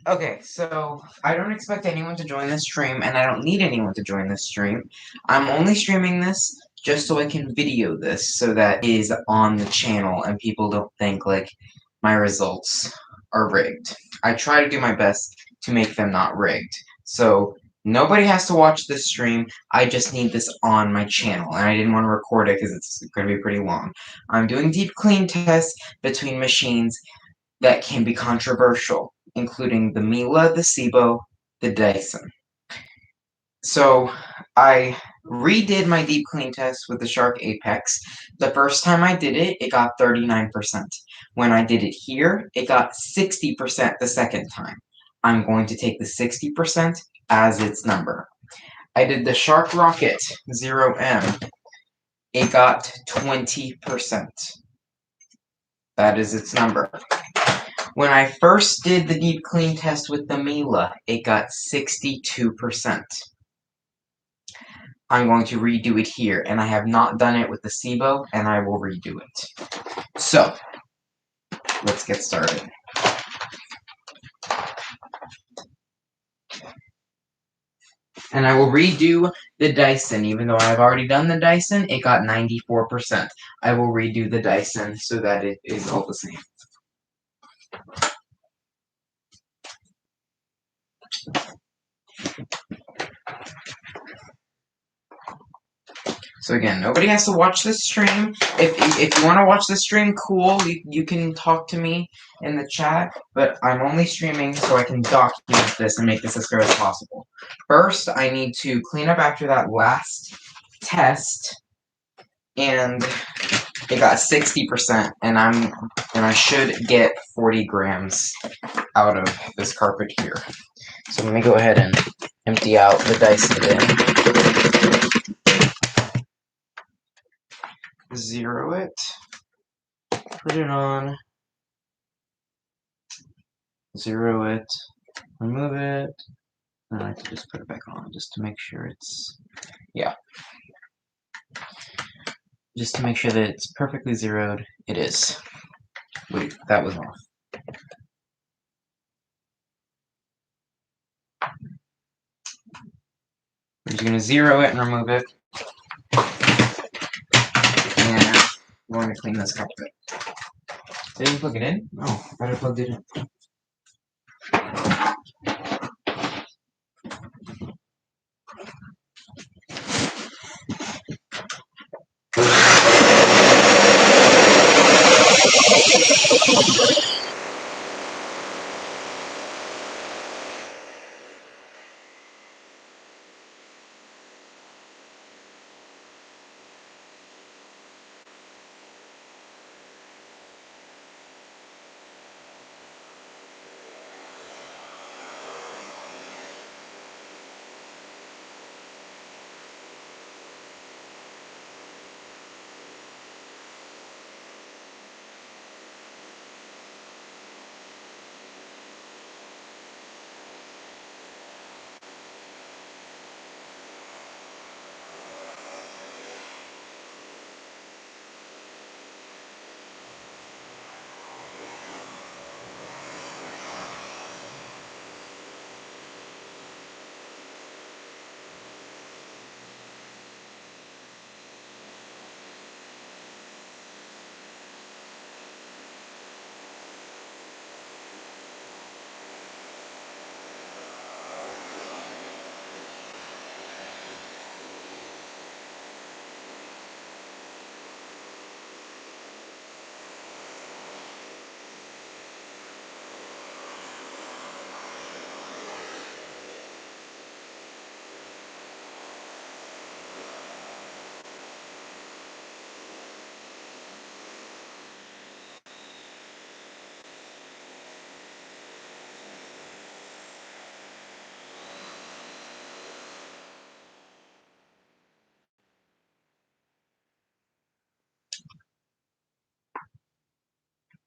Okay, so I don't expect anyone to join this stream, and I don't need anyone to join this stream. I'm only streaming this just so I can video this so that it is on the channel and people don't think, like, my results are rigged. I try to do my best to make them not rigged. So, nobody has to watch this stream, I just need this on my channel, and I didn't want to record it because it's going to be pretty long. I'm doing deep clean tests between machines that can be controversial, including the Miele, the Sebo, the Dyson. So I redid my deep clean test with the Shark Apex. The first time I did it, it got 39%. When I did it here, it got 60% the second time. I'm going to take the 60% as its number. I did the Shark Rocket 0M. It got 20%. That is its number. When I first did the deep clean test with the Miele, it got 62%. I'm going to redo it here, and I have not done it with the Sebo, and I will redo it. So, let's get started. And I will redo the Dyson, even though I've already done the Dyson, it got 94%. I will redo the Dyson so that it is all the same. So again, nobody has to watch this stream. If you want to watch the stream, cool. You can talk to me in the chat, but I'm only streaming so I can document this and make this as fair as possible. First, I need to clean up after that last test, and it got 60%, and I should get 40 grams out of this carpet here. So let me go ahead and empty out the Dyson bin. Zero it, put it on, zero it, remove it, and I can just put it back on just to make sure it's, yeah. Just to make sure that it's perfectly zeroed. It is. Wait, that was off. We're just going to zero it and remove it. And we're going to clean this carpet. Did you plug it in? Oh, I thought I plugged it in.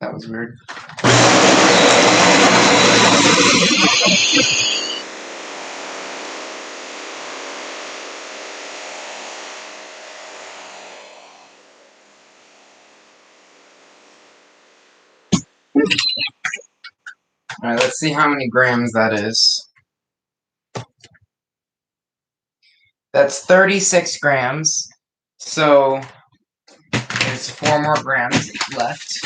That was weird. Alright, let's see how many grams that is. That's 36 grams. So there's 4 more grams left.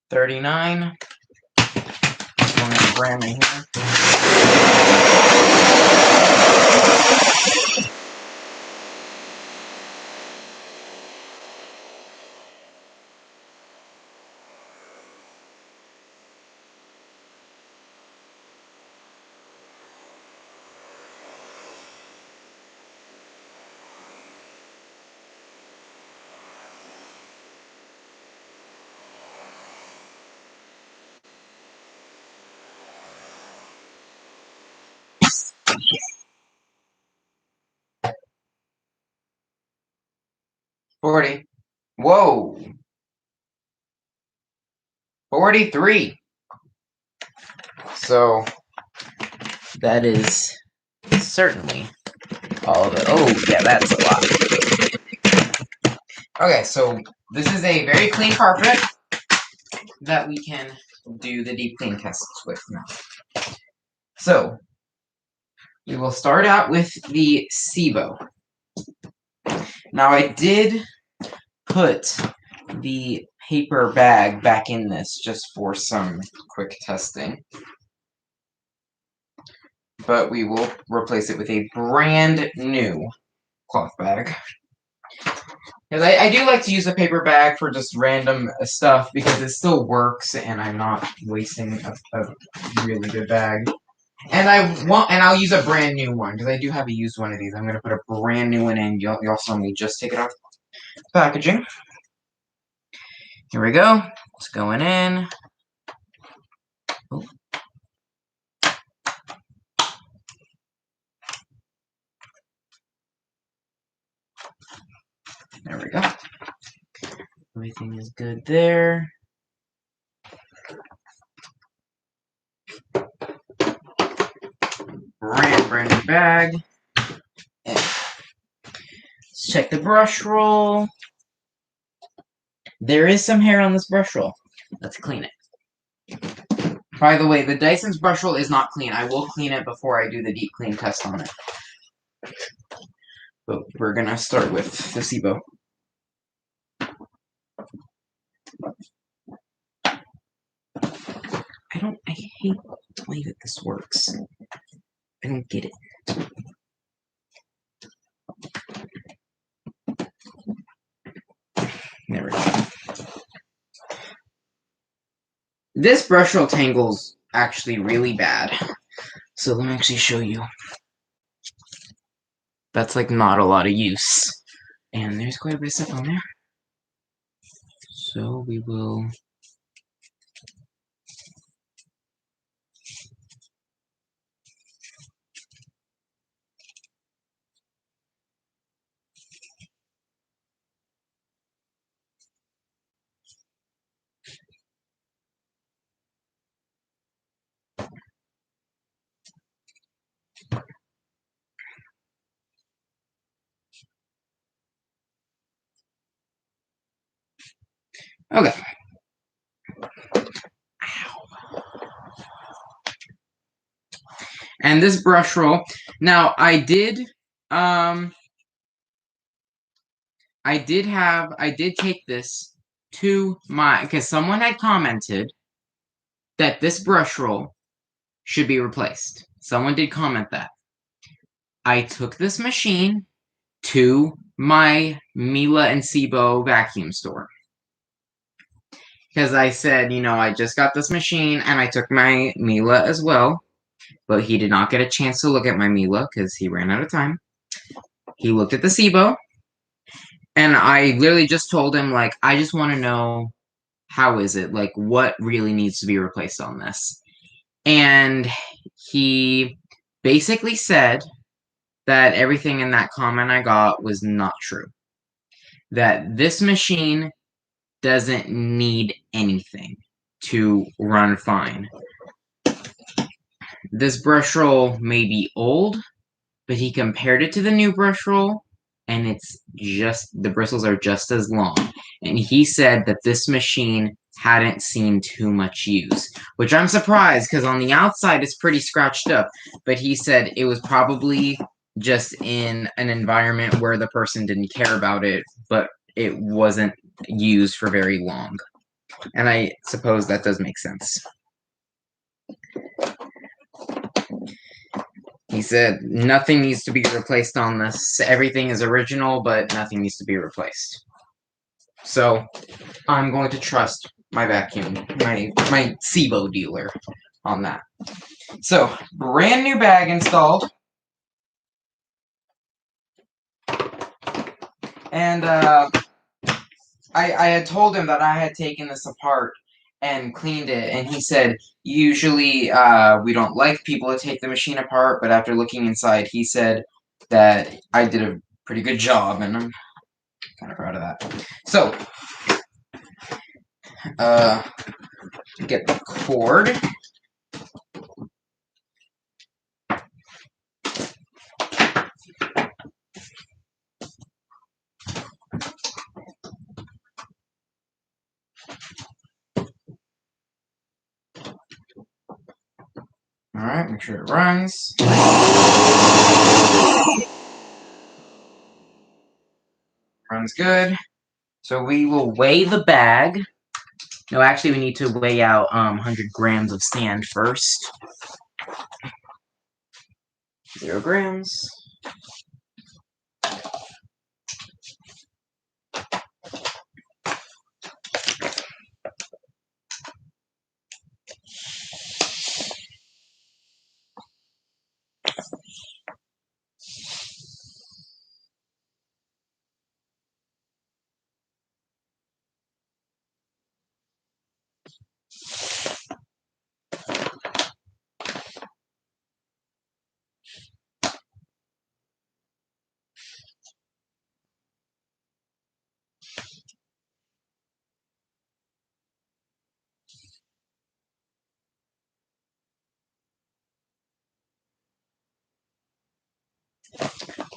$39. Only a gram in here. $40. Whoa! 43. So that is certainly all of it. Oh, yeah, that's a lot. Okay, so this is a very clean carpet that we can do the deep clean tests with now. So we will start out with the Sebo. Now I did put the paper bag back in this just for some quick testing. But we will replace it with a brand new cloth bag. Because I do like to use a paper bag for just random stuff because it still works and I'm not wasting a really good bag. And I'll use a brand new one because I do have a used one of these. I'm gonna put a brand new one in. Y'all saw me just take it off the packaging. Here we go. It's going in. Oh. There we go. Everything is good there. Brand new bag. And let's check the brush roll. There is some hair on this brush roll. Let's clean it. By the way, the Dyson's brush roll is not clean. I will clean it before I do the deep clean test on it. But we're gonna start with the Sebo. I hate the way that this works. I don't get it. There we go. This brush roll tangles actually really bad. So let me actually show you. That's like not a lot of use. And there's quite a bit of stuff on there. So we will... Okay. And this brush roll. Now, I did take this to my, because someone had commented that this brush roll should be replaced. Someone did comment that. I took this machine to my Miele and Sebo vacuum store. Because I said, I just got this machine, and I took my Miele as well, but he did not get a chance to look at my Miele because he ran out of time. He looked at the Sebo, and I literally just told him, like, I just want to know, how is it? Like, what really needs to be replaced on this? And he basically said that everything in that comment I got was not true. That this machine doesn't need anything to run fine. This brush roll may be old, but he compared it to the new brush roll, and the bristles are just as long. And he said that this machine hadn't seen too much use, which I'm surprised because on the outside it's pretty scratched up, but he said it was probably just in an environment where the person didn't care about it, but it wasn't used for very long. And I suppose that does make sense. He said nothing needs to be replaced on this. Everything is original, but nothing needs to be replaced. So I'm going to trust my vacuum, my Sebo dealer on that. So, brand new bag installed. And I had told him that I had taken this apart and cleaned it, and he said, usually we don't like people to take the machine apart, but after looking inside, he said that I did a pretty good job, and I'm kind of proud of that. So, get the cord. Alright, make sure it runs. Runs good. So we will weigh the bag. No, actually, we need to weigh out 100 grams of sand first. 0 grams.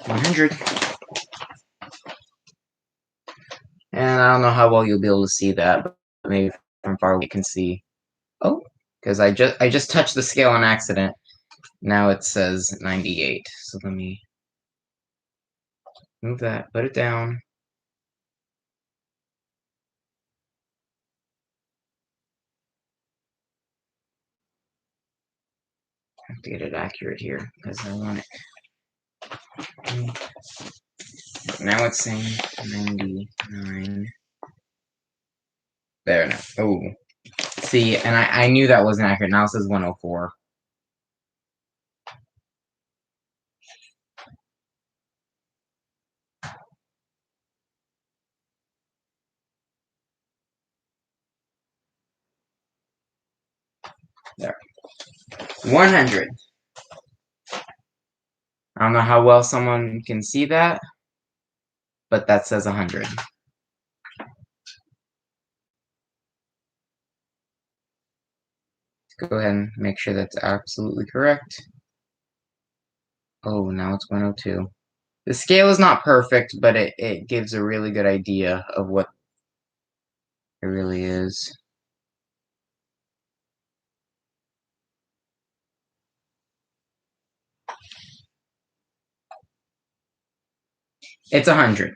$100. And I don't know how well you'll be able to see that, but maybe from far away you can see. Oh, because I just touched the scale on accident. Now it says 98. So let me move that, put it down. I have to get it accurate here because I want it. Now it's saying 99. There now. Oh. See, and I knew that wasn't accurate. Now it says 104. There. 100. I don't know how well someone can see that, but that says 100. Go ahead and make sure that's absolutely correct. Oh, now it's 102. The scale is not perfect, but it gives a really good idea of what it really is. It's 100.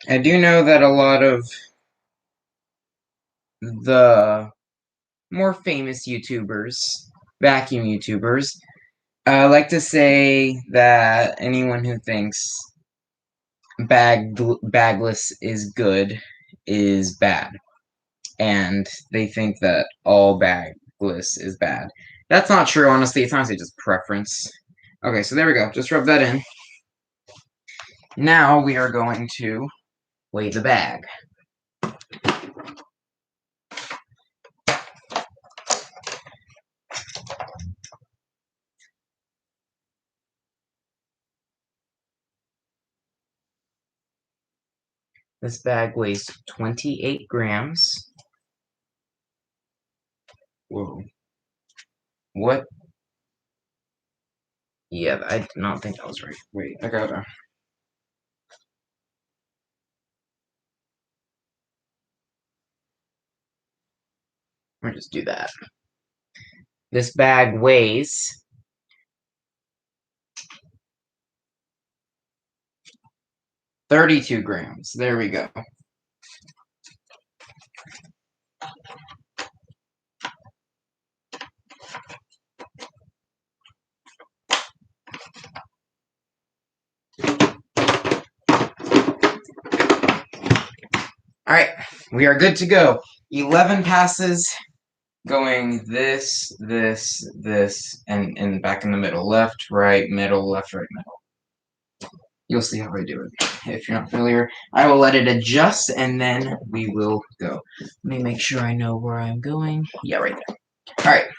I do know that a lot of the more famous YouTubers, vacuum YouTubers, like to say that anyone who thinks bagless is good is bad, and they think that all bagless is bad. That's not true, honestly. It's honestly just preference. Okay, so there we go. Just rub that in. Now we are going to weigh the bag. This bag weighs 28 grams. Whoa. What? Yeah, I did not think that was right. Wait, I gotta. Let me just do that. This bag weighs 32 grams. There we go. Alright, we are good to go. 11 passes going this, and back in the middle. Left, right, middle, left, right, middle. You'll see how I do it. If you're not familiar, I will let it adjust, and then we will go. Let me make sure I know where I'm going. Yeah, right there. Alright.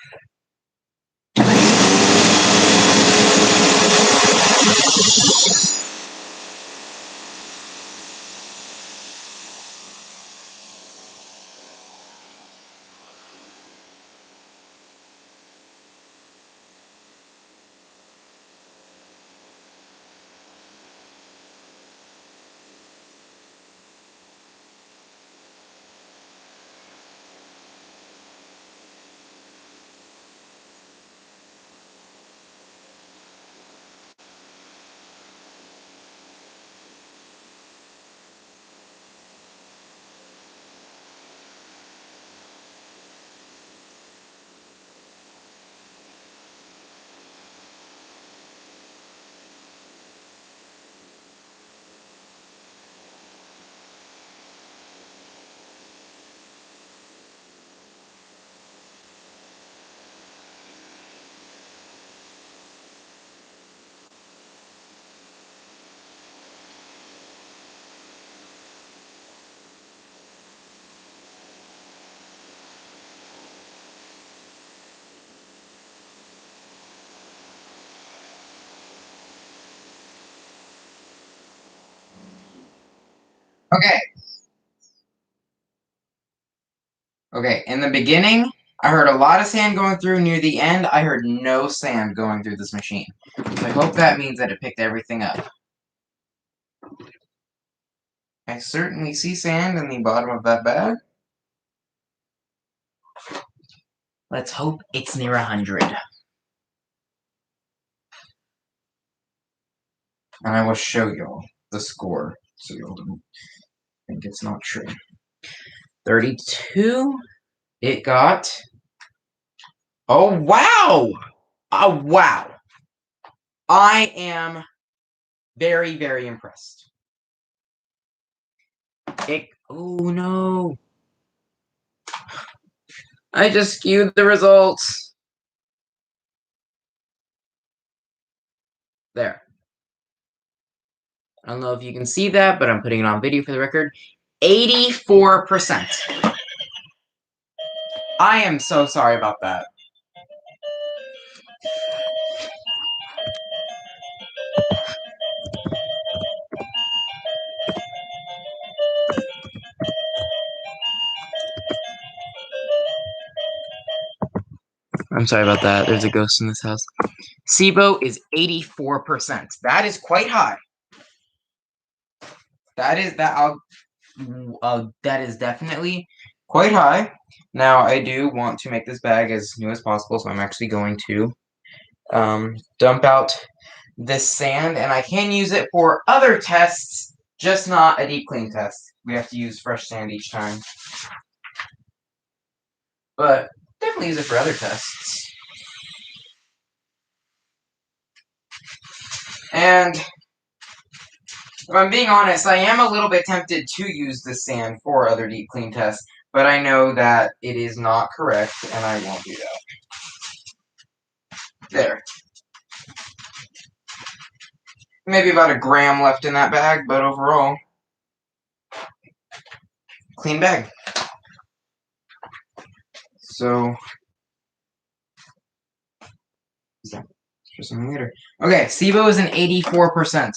Okay. Okay, in the beginning, I heard a lot of sand going through. Near the end, I heard no sand going through this machine. So I hope that means that it picked everything up. I certainly see sand in the bottom of that bag. Let's hope it's near 100. And I will show y'all the score, so y'all don't think it's not true. 32. It got... Oh, wow! Oh, wow! I am very, very impressed. Oh, no. I just skewed the results. There. I don't know if you can see that, but I'm putting it on video for the record. 84%. I am so sorry about that. I'm sorry about that. There's a ghost in this house. Sebo is 84%. That is quite high. That is definitely quite high. Now I do want to make this bag as new as possible, so I'm actually going to dump out this sand, and I can use it for other tests Just not a deep clean test. We have to use fresh sand each time. But definitely use it for other tests. And if I'm being honest, I am a little bit tempted to use the sand for other deep clean tests, but I know that it is not correct, and I won't do that. There. Maybe about a gram left in that bag, but overall, clean bag. So, for something later. Okay, Sebo is an 84%.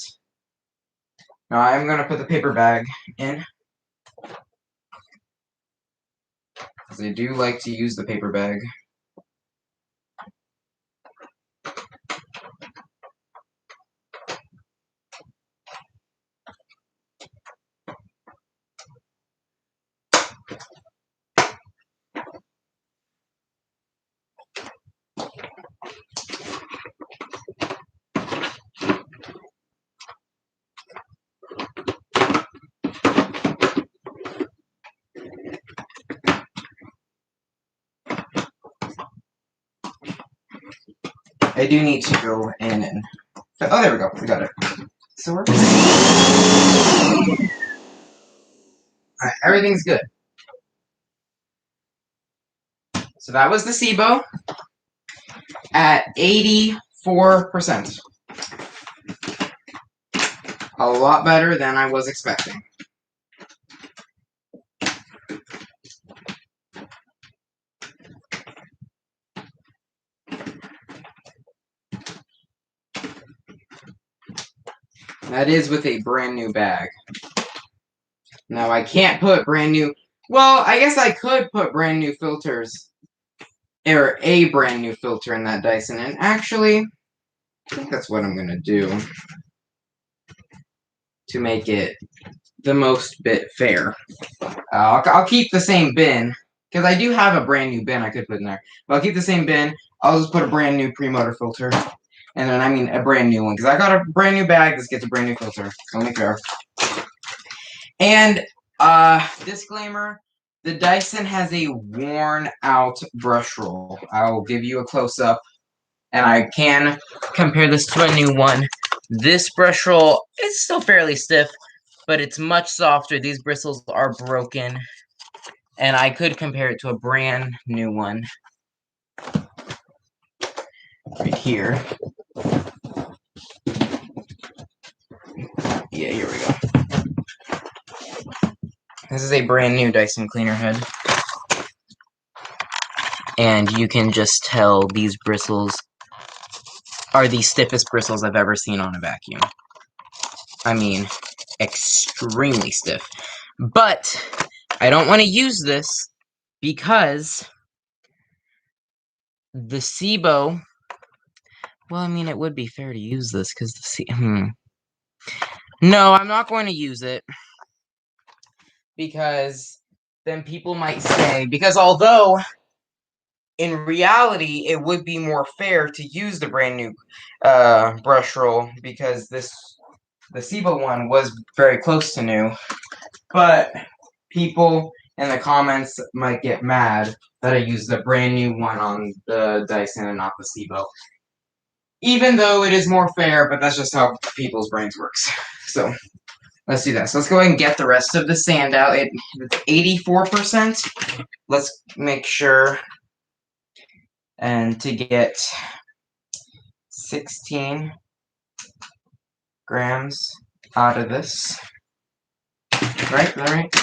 Now I'm going to put the paper bag in, because I do like to use the paper bag. I do need to go in and... Oh, there we go. We got it. So we're... Alright, everything's good. So that was the Sebo at 84%. A lot better than I was expecting. That is with a brand new bag. Now I can't put brand new... Well, I guess I could put brand new filters. Or a brand new filter in that Dyson. And actually, I think that's what I'm going to do. To make it the most bit fair. I'll keep the same bin. Because I do have a brand new bin I could put in there. But I'll keep the same bin. I'll just put a brand new pre-motor filter. And then, I mean, a brand new one. Because I got a brand new bag. This gets a brand new filter. Only fair. And, disclaimer. The Dyson has a worn out brush roll. I'll give you a close-up. And I can compare this to a new one. This brush roll is still fairly stiff. But it's much softer. These bristles are broken. And I could compare it to a brand new one. Right here. Yeah, here we go. This is a brand new Dyson cleaner head. And you can just tell these bristles are the stiffest bristles I've ever seen on a vacuum. I mean, extremely stiff. But I don't want to use this because the Sebo... Well, I mean, it would be fair to use this because the No, I'm not going to use it. Because then people might say... Because although, in reality, it would be more fair to use the brand new brush roll. Because the Sebo one was very close to new. But people in the comments might get mad that I used the brand new one on the Dyson and not the Sebo. Even though it is more fair, but that's just how people's brains works. So, let's do that. So let's go ahead and get the rest of the sand out. It's 84%. Let's make sure. And to get 16 grams out of this. Right? Is that right?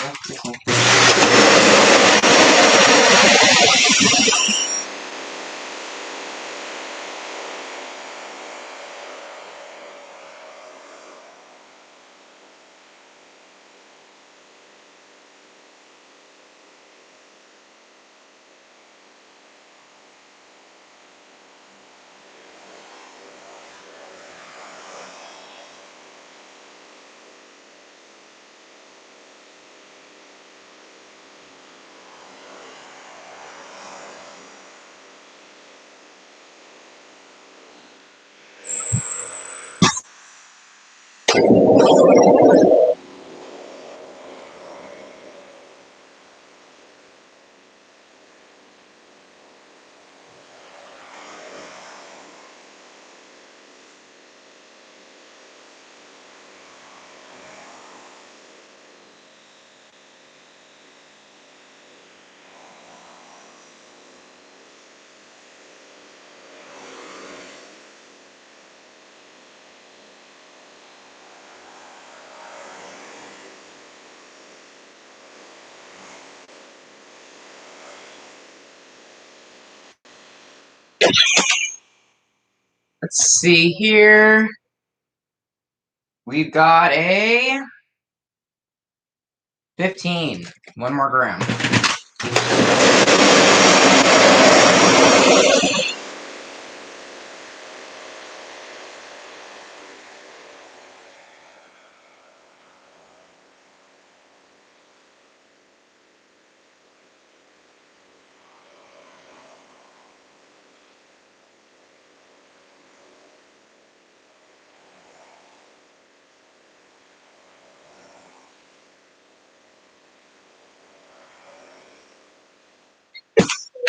Let's see here. We've got a 15. One more gram.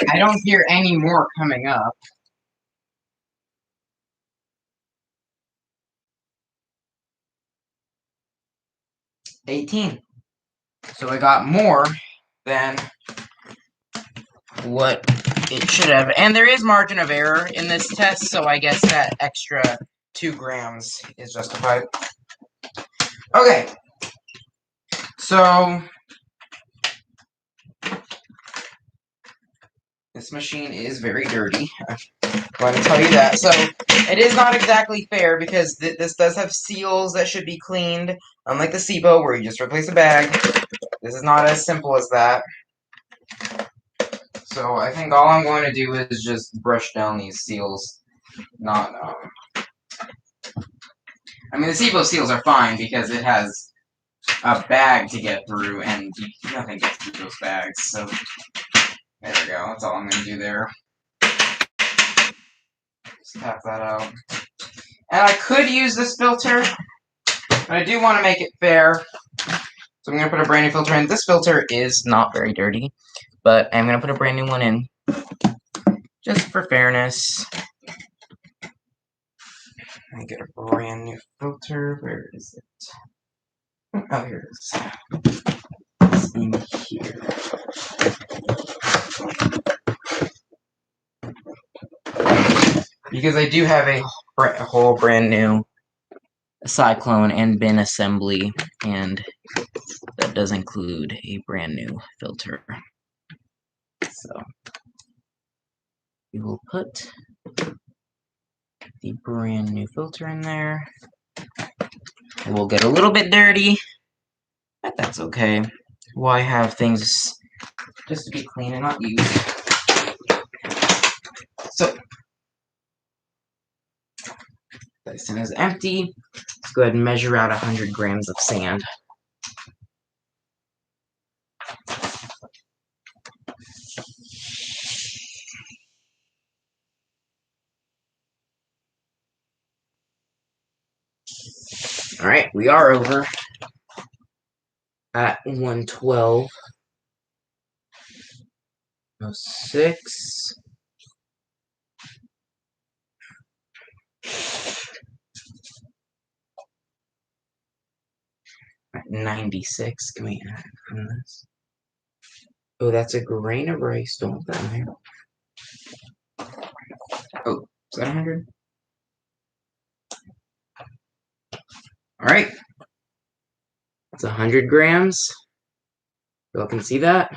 I don't hear any more coming up. $18. So I got more than what it should have. And there is margin of error in this test, so I guess that extra 2 grams is justified. Okay. So this machine is very dirty. I'm going to tell you that. So it is not exactly fair because this does have seals that should be cleaned, unlike the Sebo where you just replace a bag. This is not as simple as that. So I think all I'm going to do is just brush down these seals. Not, I mean, the Sebo seals are fine because it has a bag to get through, and nothing gets through those bags. So there we go. That's all I'm going to do there. Just tap that out. And I could use this filter, but I do want to make it fair. So I'm going to put a brand new filter in. This filter is not very dirty, but I'm going to put a brand new one in just for fairness. Let me get a brand new filter. Where is it? Oh, here it is. It's in here. Because I do have a whole brand new cyclone and bin assembly, and that does include a brand new filter. So we will put the brand new filter in there. It will get a little bit dirty, but that's okay. Why have things just to be clean and not used? So Dyson is empty. Let's go ahead and measure out 100 grams of sand. All right, we are over at 112. 06. At 96. Can we add from this? Oh, that's a grain of rice. Don't put that in here. Oh, is that 100? All right. That's 100 grams. Y'all can see that.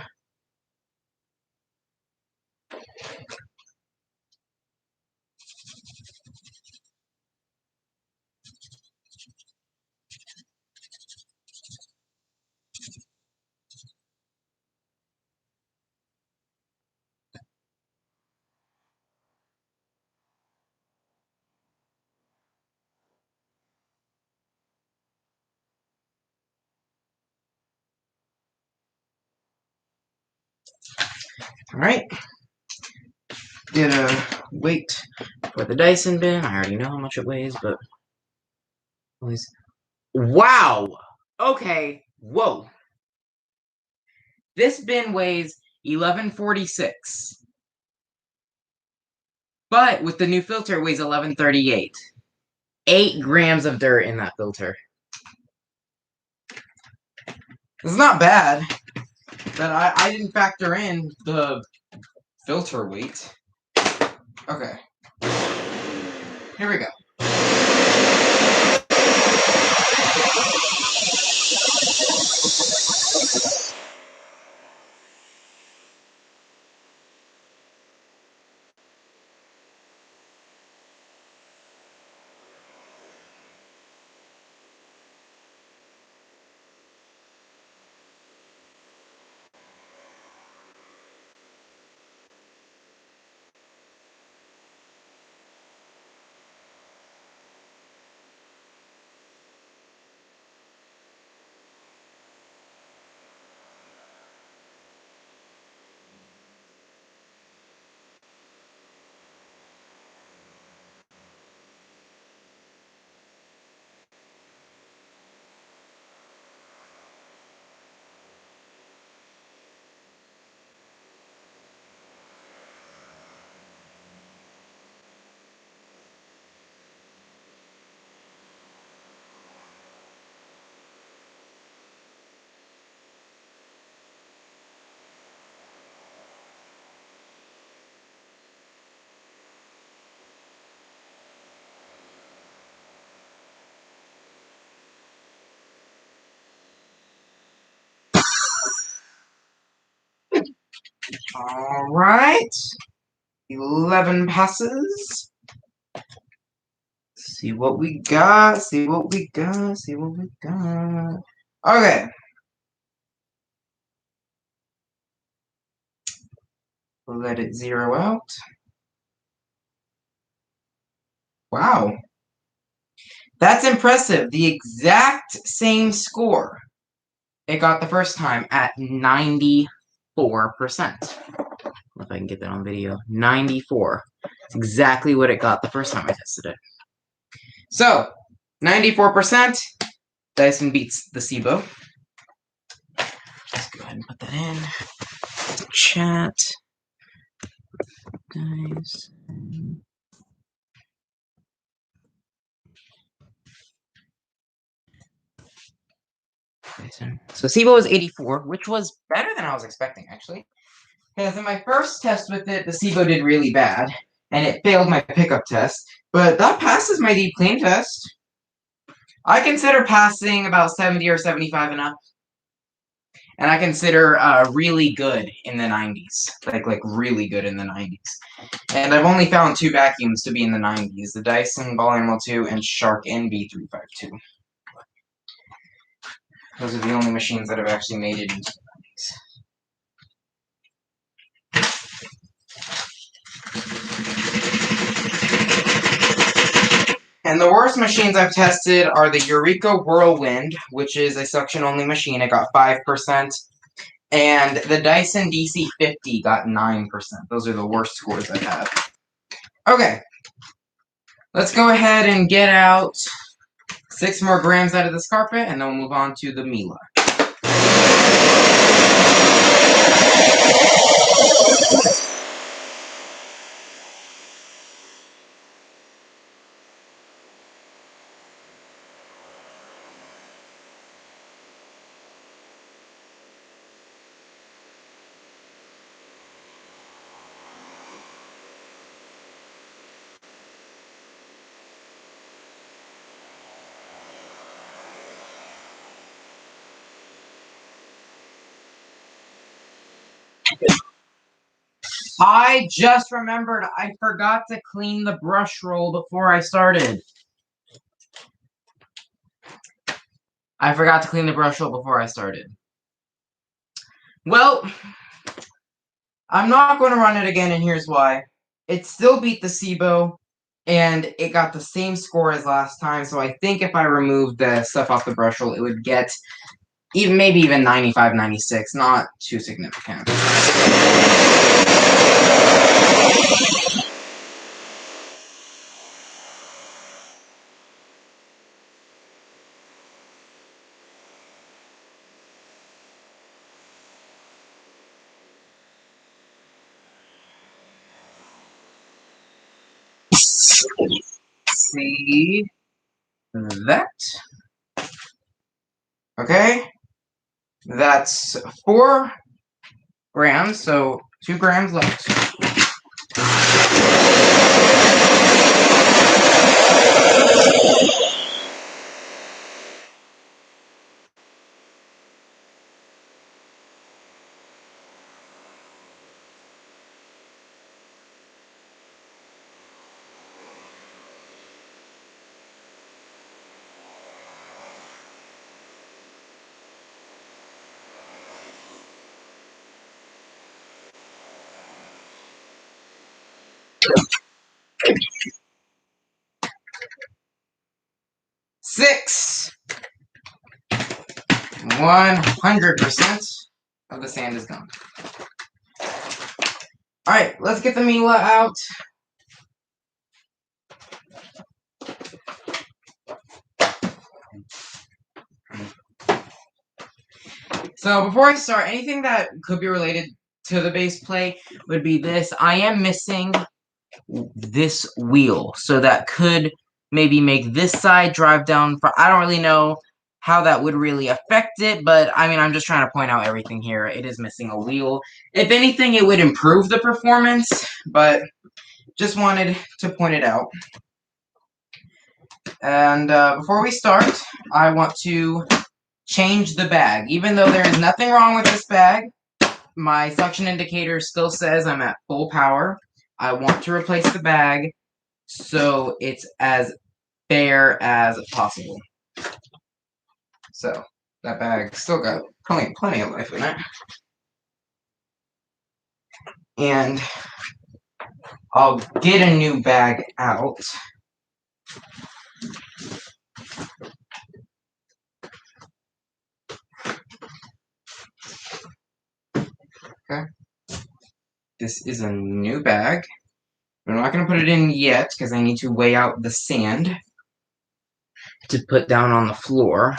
All right. Gonna wait for the Dyson bin. I already know how much it weighs, but wow. Okay. Whoa. This bin weighs 1146. But with the new filter, it weighs 1138. 8 grams of dirt in that filter. It's not bad, but I didn't factor in the filter weight. Okay. Here we go. Alright. 11 passes. See what we got, see what we got, see what we got. Okay. We'll let it zero out. Wow. That's impressive. The exact same score it got the first time at 94%. If I can get that on video. 94. It's exactly what it got the first time I tested it. So, 94%. Dyson beats the Sebo. Let's go ahead and put that in. Chat. Dyson. So Sebo was 84, which was better than I was expecting, actually. Because in my first test with it, the Sebo did really bad, and it failed my pickup test. But that passes my deep clean test. I consider passing about 70 or 75 enough. And I consider really good in the 90s. Like really good in the 90s. And I've only found 2 vacuums to be in the 90s. The Dyson Ball Animal 2 and Shark NB352. Those are the only machines that have actually made it into the 90s. And the worst machines I've tested are the Eureka Whirlwind, which is a suction-only machine. It got 5%. And the Dyson DC50 got 9%. Those are the worst scores I've had. Okay. Let's go ahead and get out 6 more grams out of this carpet, and then we'll move on to the Miele. I just remembered I forgot to clean the brush roll before I started. Well, I'm not going to run it again, and here's why. It still beat the Sebo, and it got the same score as last time, so I think if I removed the stuff off the brush roll, it would get maybe even 95, 96. Not too significant. See that? Okay. That's 4 grams, so 2 grams left. Six. 100% of the sand is gone. Alright, let's get the Miele out. So before I start, anything that could be related to the base plate would be this. I am missing this wheel, so that could maybe make this side drive down. I don't really know how that would really affect it, but I mean, I'm just trying to point out everything here. It is missing a wheel. If anything, it would improve the performance, but just wanted to point it out. And before we start, I want to change the bag. Even though there is nothing wrong with this bag, my suction indicator still says I'm at full power. I want to replace the bag so it's as bare as possible. So, that bag still got plenty of life in it. And I'll get a new bag out. Okay. This is a new bag. I'm not going to put it in yet because I need to weigh out the sand to put down on the floor.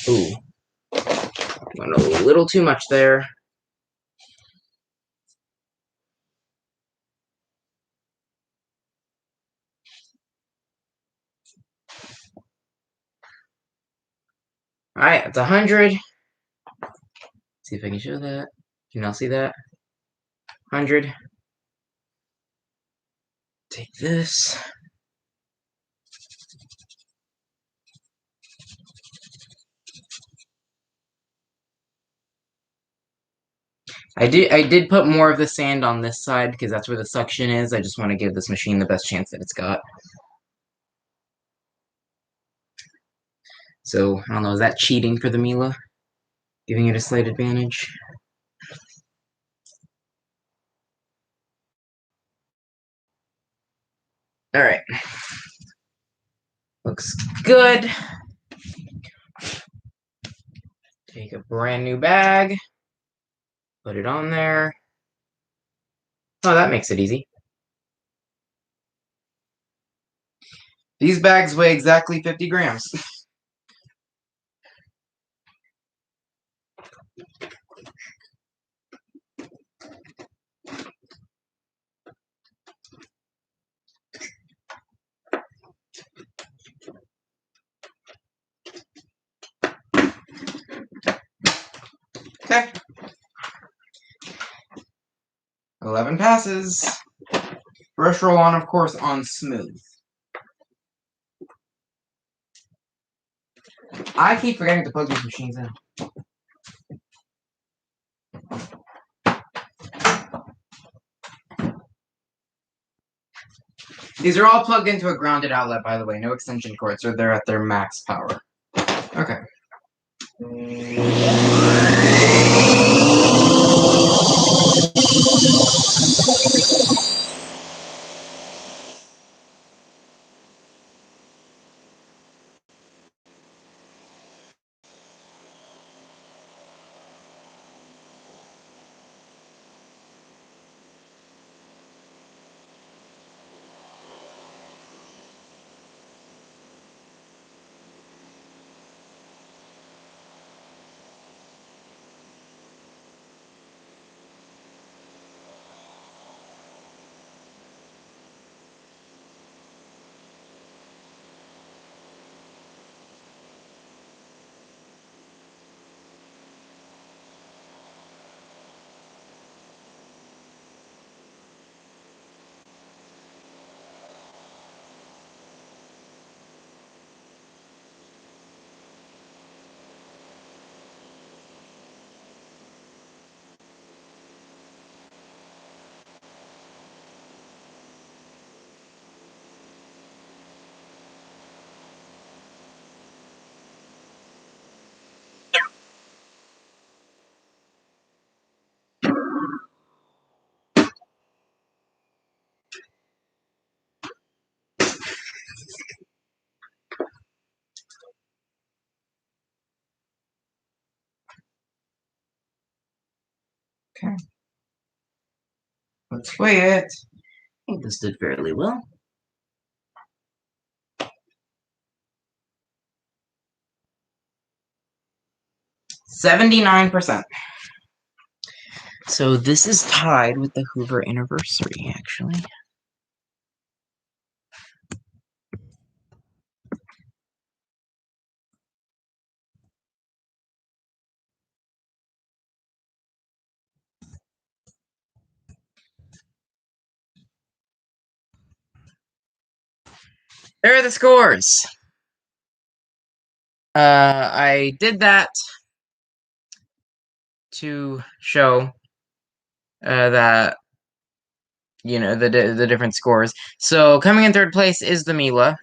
Ooh. Went a little too much there. Alright, it's 100. See if I can show that. Can y'all see that? 100. Take this. I did put more of the sand on this side because that's where the suction is. I just want to give this machine the best chance that it's got. So, I don't know, is that cheating for the Miele? Giving it a slight advantage? Alright. Looks good. Take a brand new bag. Put it on there. Oh, that makes it easy. These bags weigh exactly 50 grams. Okay. 11 passes. Brush roll on, of course, on smooth. I keep forgetting to plug these machines in. These are all plugged into a grounded outlet, by the way. No extension cords, or they're at their max power. Okay. Okay. Let's weigh it. I think this did fairly well. 79%. So this is tied with the Hoover anniversary, actually. There are the scores. I did that to show that the different scores. So coming in third place is the Miele,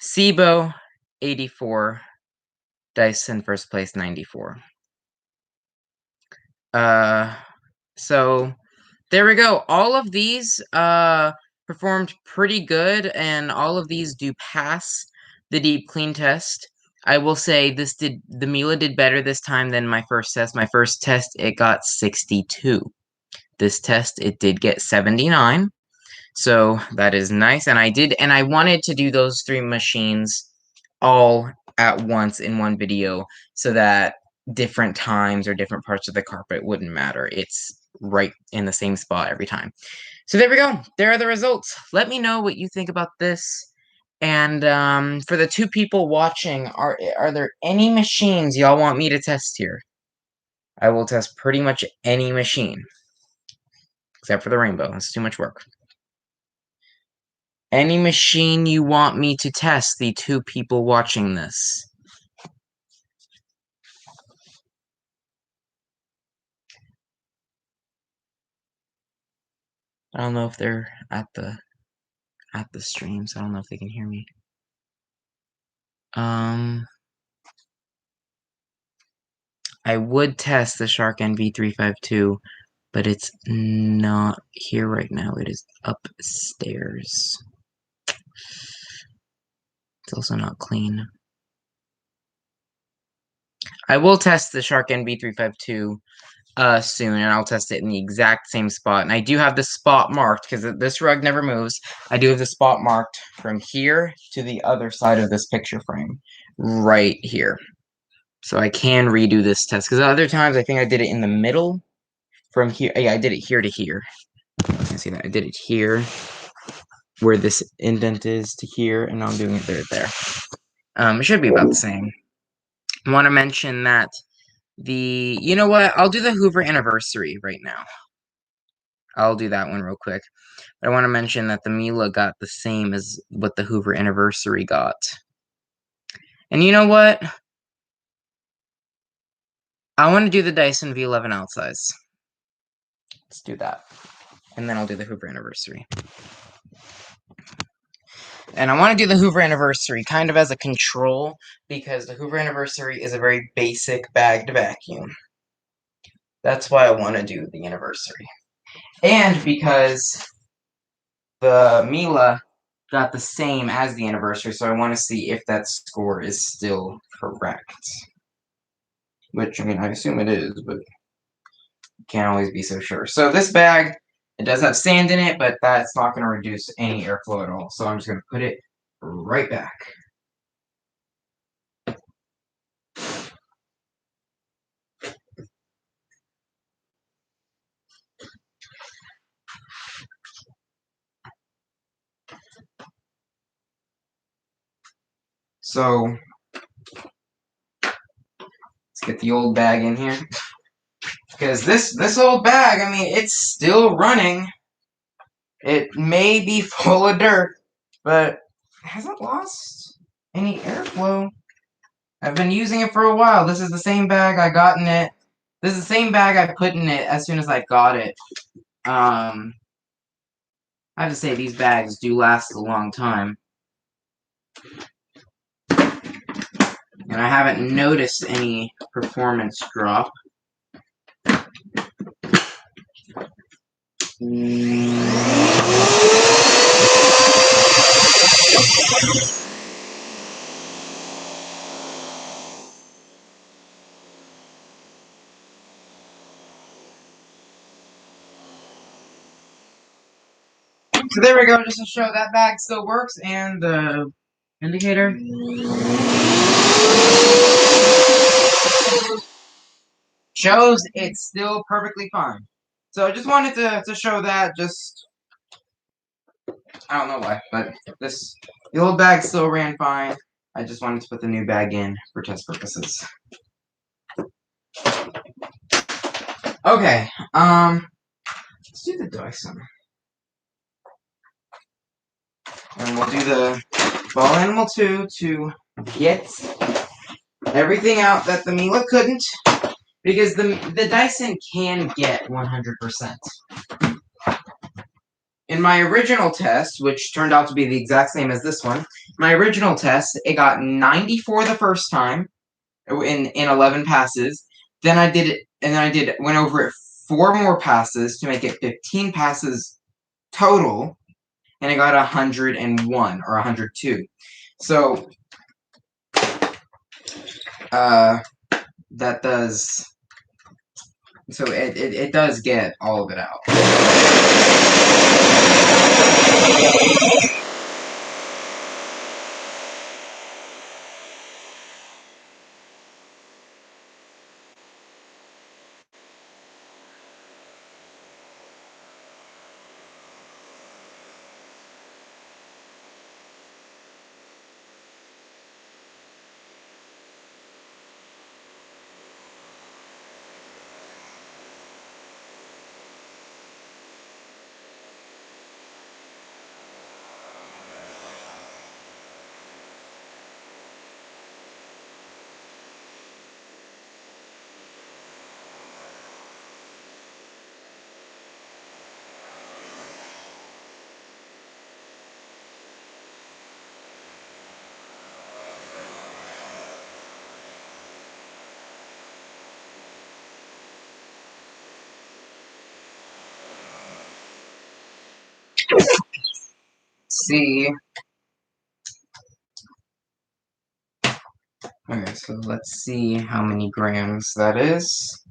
Sebo 84, Dyson first place 94. So there we go. All of these performed pretty good, and all of these do pass the deep clean test. I will say the Miele did better this time than my first test. My first test it got 62. This test it did get 79. So that is nice. And I wanted to do those 3 machines all at once in one video so that different times or different parts of the carpet wouldn't matter. It's right in the same spot every time. So there we go. There are the results. Let me know what you think about this. And for the 2 people watching, are there any machines y'all want me to test here? I will test pretty much any machine. Except for the rainbow. That's too much work. Any machine you want me to test, the 2 people watching this. I don't know if they're at the stream, so I don't know if they can hear me. I would test the Shark NV352, but it's not here right now. It is upstairs. It's also not clean. I will test the Shark NV352 soon, and I'll test it in the exact same spot. And I do have the spot marked, because this rug never moves. I do have the spot marked from here to the other side of this picture frame, right here. So I can redo this test, because other times I think I did it in the middle, from here. Yeah, I did it here to here. You can see that I did it here, where this indent is, to here, and now I'm doing it there. It should be about the same. I want to mention that you know what? I'll do the Hoover anniversary right now. I'll do that one real quick. But I want to mention that the Miele got the same as what the Hoover anniversary got. And you know what? I want to do the Dyson V11 outsize. Let's do that. And then I'll do the Hoover anniversary. And I want to do the Hoover anniversary kind of as a control, because the Hoover anniversary is a very basic bagged vacuum. That's why I want to do the anniversary. And because the Miele got the same as the anniversary, so I want to see if that score is still correct. Which, I mean, I assume it is, but can't always be so sure. So this bag, it does have sand in it, but that's not going to reduce any airflow at all. So I'm just going to put it right back. So let's get the old bag in here. Because this old bag, I mean, it's still running. It may be full of dirt, but it hasn't lost any airflow. I've been using it for a while. This is the same bag I got in it. This is the same bag I put in it as soon as I got it. I have to say, these bags do last a long time. And I haven't noticed any performance drop. So there we go, just to show that bag still works, and the indicator shows it's still perfectly fine. So I just wanted to show that, just, I don't know why, but the old bag still ran fine. I just wanted to put the new bag in for test purposes. Okay, let's do the Dyson. And we'll do the ball animal 2 to get everything out that the Miele couldn't, because the Dyson can get 100%. In my original test, which turned out to be the exact same as this one, my original test, it got 94 the first time in 11 passes. Then I did it, and then went over it 4 more passes to make it 15 passes total, and it got 101 or 102. So that does. So it does get all of it out. See. Okay, so let's see how many grams that is.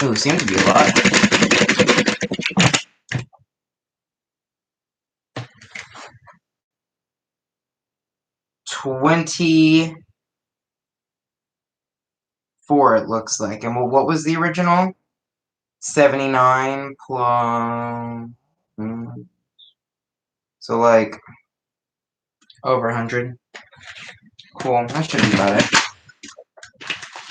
Ooh, seems to be a lot. 24, it looks like. And what was the original? 79 plus... So, like, over 100. Cool, that should be about it.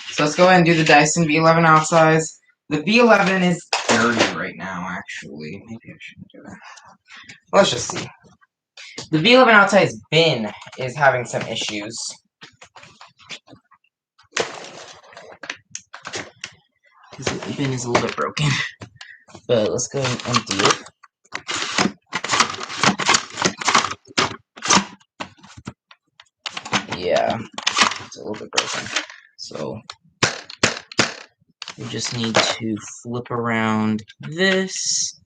So let's go ahead and do the Dyson V11 out size. The V11 is dirty right now, actually. Maybe I shouldn't do that. Let's just see. The V11 outsize bin is having some issues. The bin is a little bit broken. But let's go and empty it. Yeah, it's a little bit broken. So we just need to flip around this,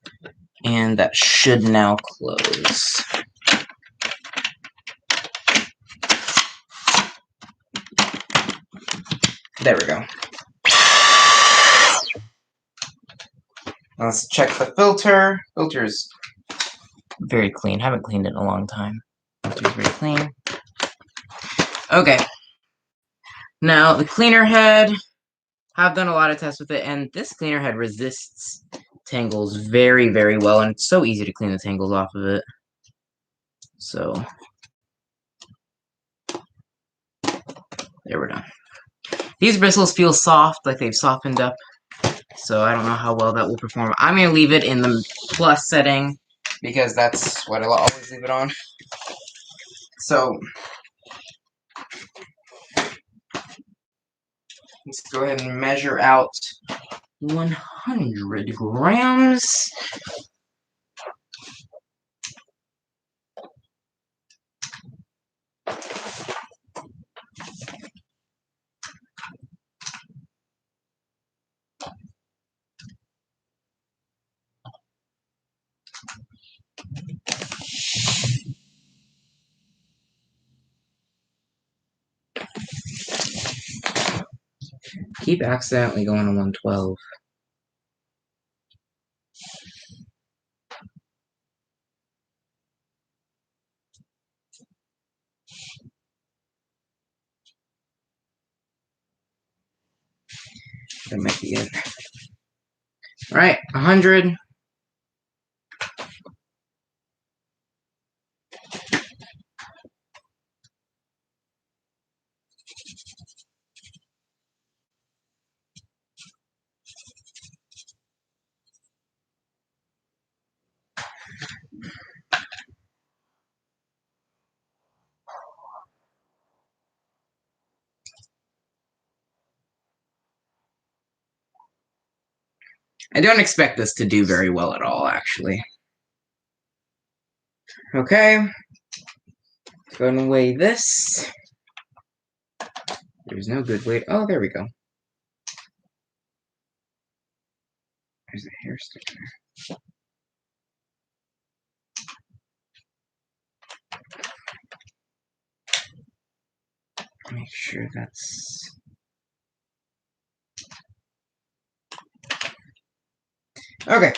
and that should now close. There we go. Let's check the filter. Filter's very clean. Haven't cleaned it in a long time. Filter's very clean. Okay. Now, the cleaner head, I've done a lot of tests with it, and this cleaner head resists tangles very, very well, and it's so easy to clean the tangles off of it. So, there we're done. These bristles feel soft, like they've softened up, so I don't know how well that will perform. I'm going to leave it in the plus setting, because that's what I'll always leave it on. So, let's go ahead and measure out 100 grams. Keep accidentally going to 112. That might be it. Alright, 100. I don't expect this to do very well at all, actually. Okay. Let's go and weigh this. There's no good weight. Oh, there we go. There's a hair sticker. Make sure that's... Okay.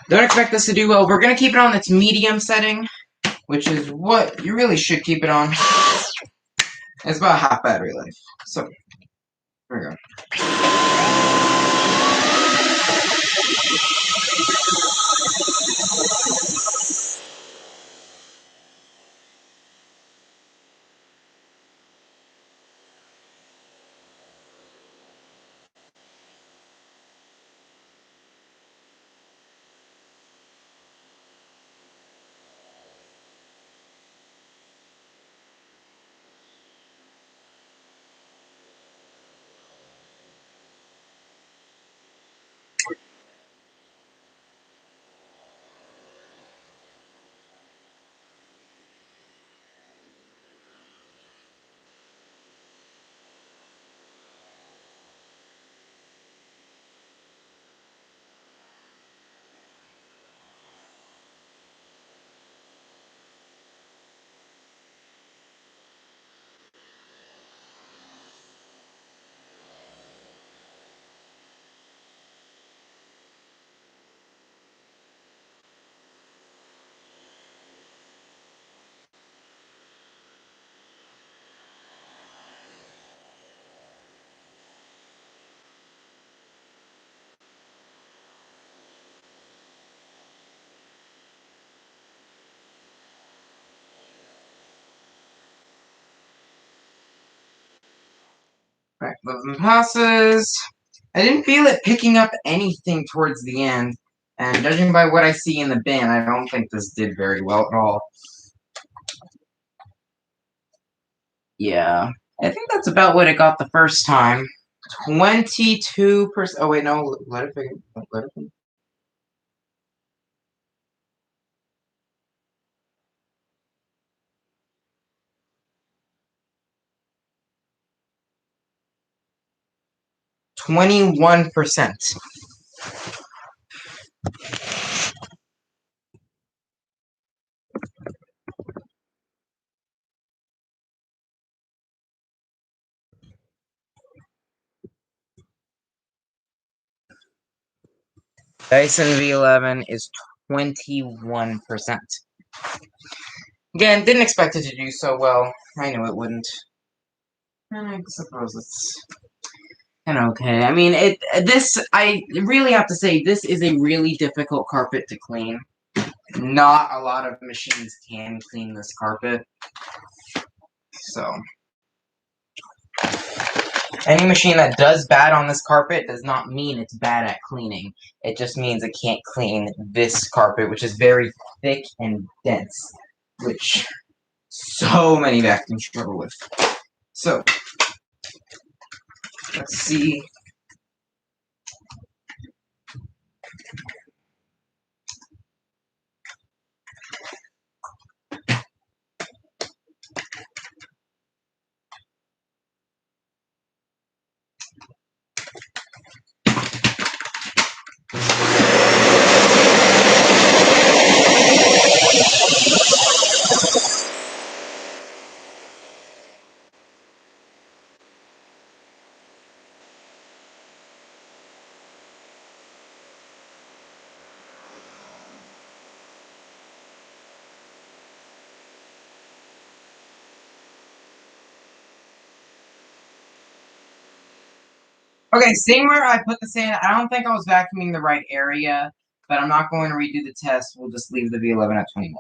Don't expect this to do well. We're going to keep it on its medium setting, which is what you really should keep it on. It's about half battery life. So, here we go. Alright, 11 passes. I didn't feel it picking up anything towards the end, and judging by what I see in the bin, I don't think this did very well at all. Yeah, I think that's about what it got the first time. 22%. Oh, wait, no, let it figure. Let it figure. 21%. Dyson V11 is 21%. Again, didn't expect it to do so well. I knew it wouldn't. And I suppose it's kind of okay. I mean, I really have to say, this is a really difficult carpet to clean. Not a lot of machines can clean this carpet. So, any machine that does bad on this carpet does not mean it's bad at cleaning. It just means it can't clean this carpet, which is very thick and dense, which so many vacuums struggle with. So, let's see. Okay, seeing where I put the sand, I don't think I was vacuuming the right area, but I'm not going to redo the test. We'll just leave the V11 at 21.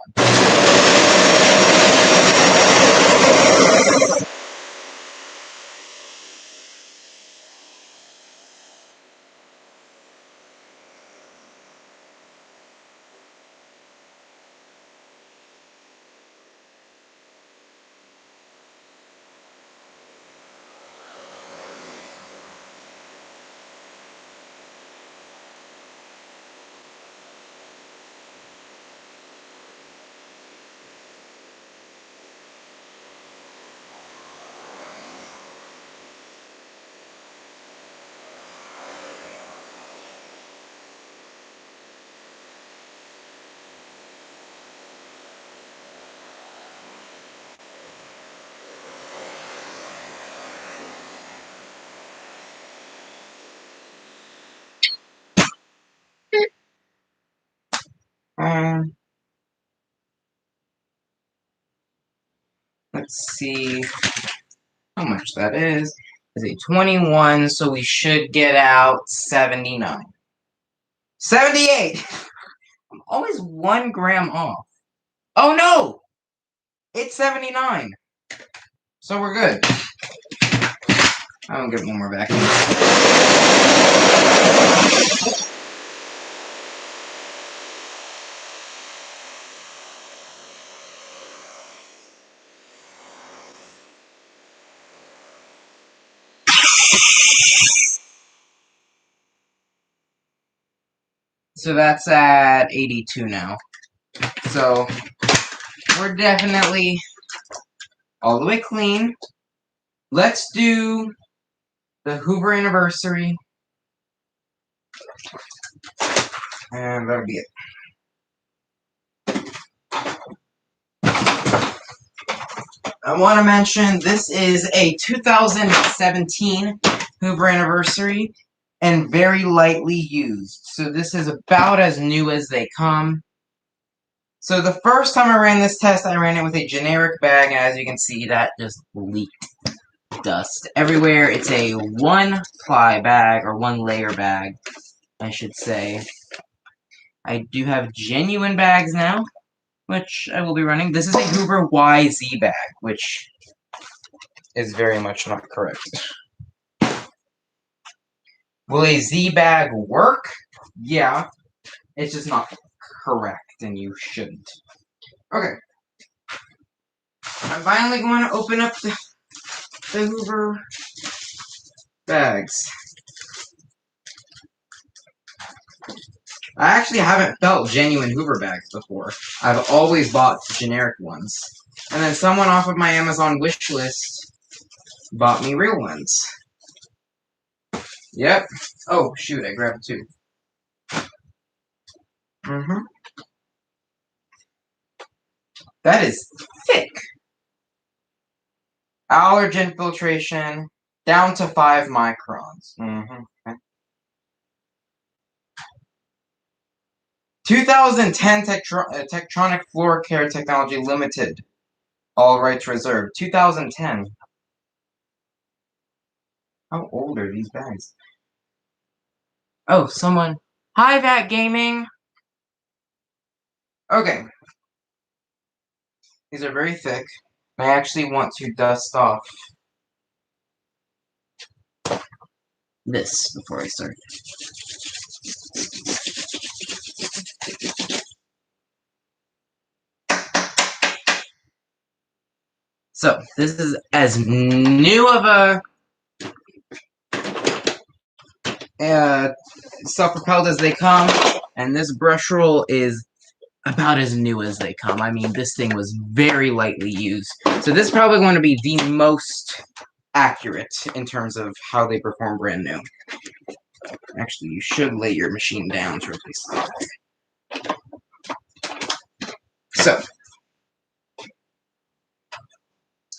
Let's see how much that is. Is a 21, so we should get out 79. 78! I'm always 1 gram off. Oh no! It's 79. So we're good. I'll get one more vacuum. So that's at 82 now. So we're definitely all the way clean. Let's do the Hoover anniversary. And that'll be it. I want to mention this is a 2017 Hoover anniversary and very lightly used. So this is about as new as they come. So the first time I ran this test, I ran it with a generic bag, and as you can see, that just leaked dust everywhere. It's a 1-ply bag, or 1-layer bag, I should say. I do have genuine bags now, which I will be running. This is a Hoover YZ bag, which is very much not correct. Will a Z bag work? Yeah. It's just not correct, and you shouldn't. Okay. I'm finally going to open up the Hoover bags. I actually haven't felt genuine Hoover bags before. I've always bought generic ones. And then someone off of my Amazon wish list bought me real ones. Yep. Oh, shoot, I grabbed 2. That is thick. Allergen filtration down to 5 microns. 2010 Tektronic Floor Care Technology Limited. All rights reserved. 2010. How old are these bags? Oh, someone. Hi, Vat Gaming. Okay. These are very thick. I actually want to dust off this before I start. So, this is as new of a self-propelled as they come, and this brush roll is about as new as they come. I mean, this thing was very lightly used. So this is probably going to be the most accurate in terms of how they perform brand new. Actually, you should lay your machine down to replace it. So,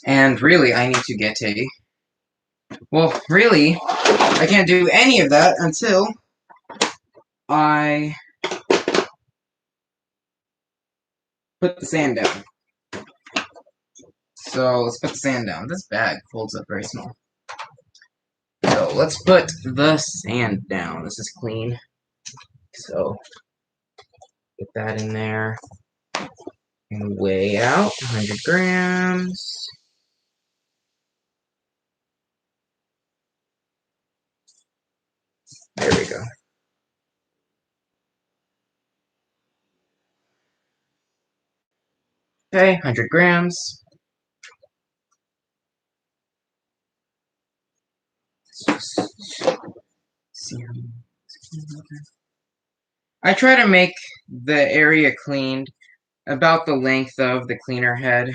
and really, I need to get a... Well, really, I can't do any of that until I put the sand down. So, let's put the sand down. This bag folds up very small. So, let's put the sand down. This is clean. So, get that in there. And weigh out 100 grams. There we go. Okay, 100 grams. I try to make the area cleaned about the length of the cleaner head.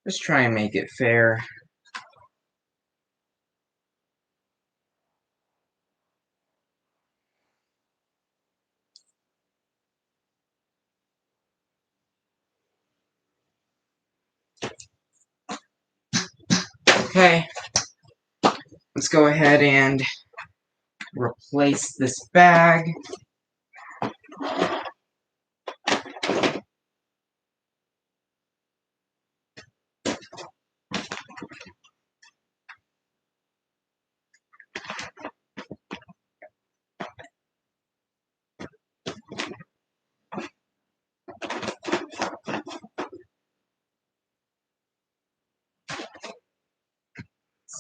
Just try and make it fair. Okay, let's go ahead and replace this bag.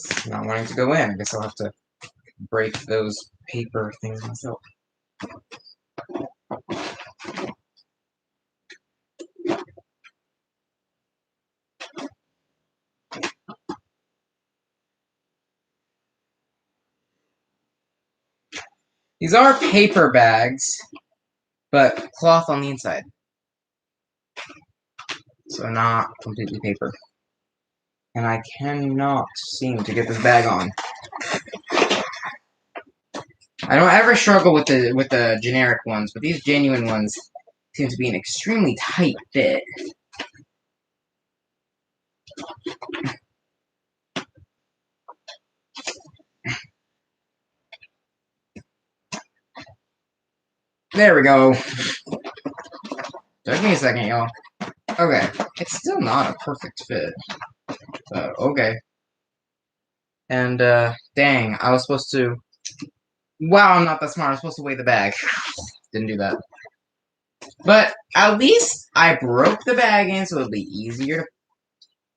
It's not wanting to go in. I guess I'll have to break those paper things myself. These are paper bags, but cloth on the inside. So not completely paper. And I cannot seem to get this bag on. I don't ever struggle with the generic ones, but these genuine ones seem to be an extremely tight fit. There we go. Took me a second, y'all. Okay. It's still not a perfect fit. Okay. And, dang, I was supposed to... Wow, I'm not that smart. I was supposed to weigh the bag. Didn't do that. But at least I broke the bag in, so it'll be easier to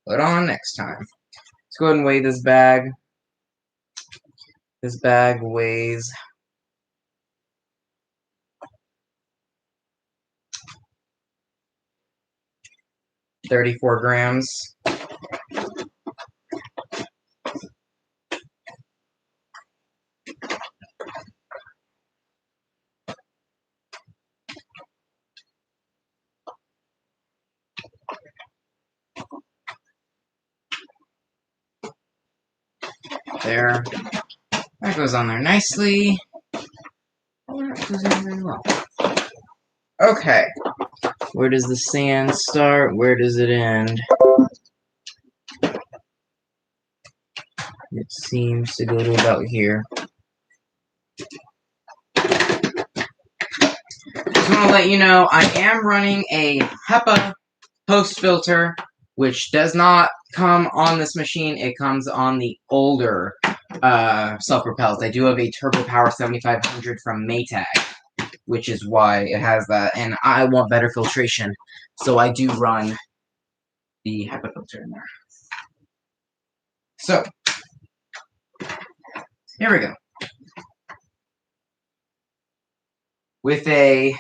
put on next time. Let's go ahead and weigh this bag. This bag weighs... 34 grams. There. That goes on there nicely. That goes on very well. Okay. Where does the sand start? Where does it end? It seems to go to about here. Just want to let you know, I am running a HEPA post filter, which does not come on this machine. It comes on the older self-propels. I do have a Turbo Power 7500 from Maytag, which is why it has that. And I want better filtration, so I do run the HEPA filter in there. So, here we go. With a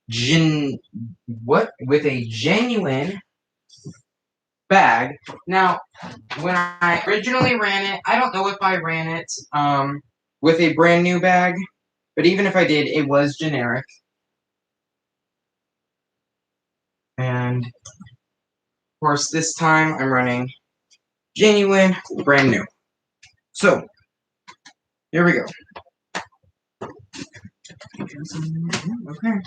genuine bag. Now, when I originally ran it, I don't know if I ran it with a brand new bag, but even if I did, it was generic. And of course, this time I'm running genuine, brand new. So, here we go. Okay.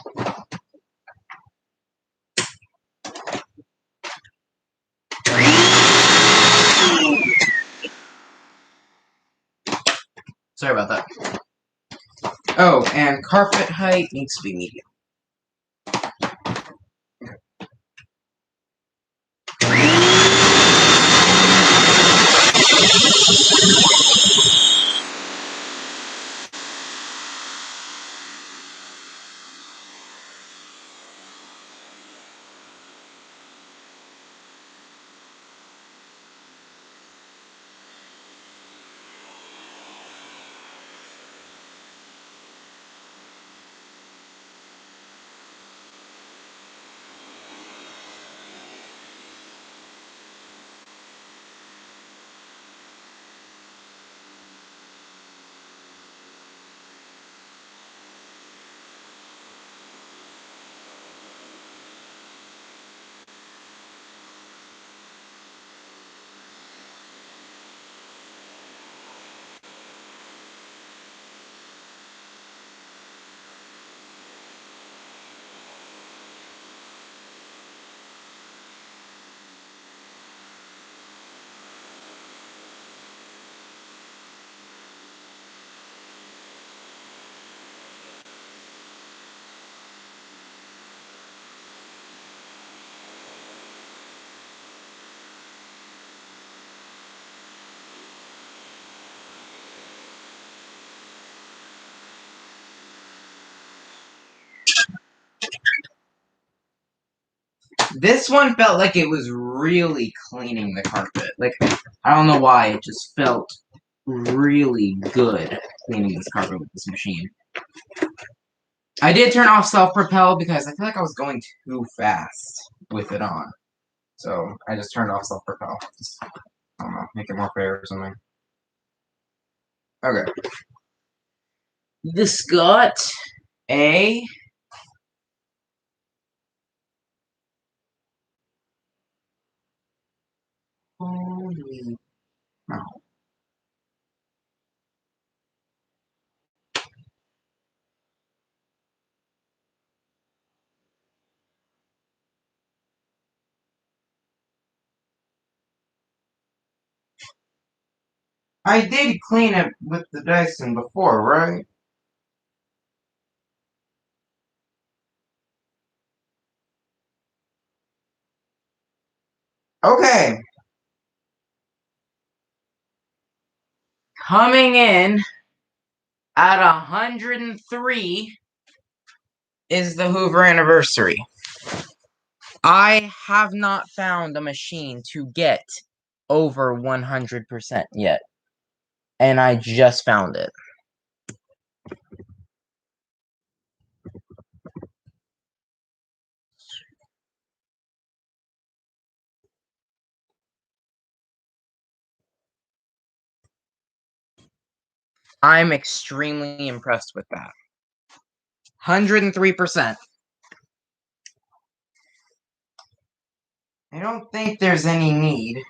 Sorry about that. Oh, and carpet height needs to be medium. This one felt like it was really cleaning the carpet. Like, I don't know why, it just felt really good cleaning this carpet with this machine. I did turn off self-propel because I feel like I was going too fast with it on. So I just turned off self-propel. I don't know, make it more fair or something. Okay. This got a holy no. I did clean it with the Dyson before, right? Okay. Coming in at 103 is the Hoover anniversary. I have not found a machine to get over 100% yet. And I just found it. I'm extremely impressed with that. 103%. I don't think there's any need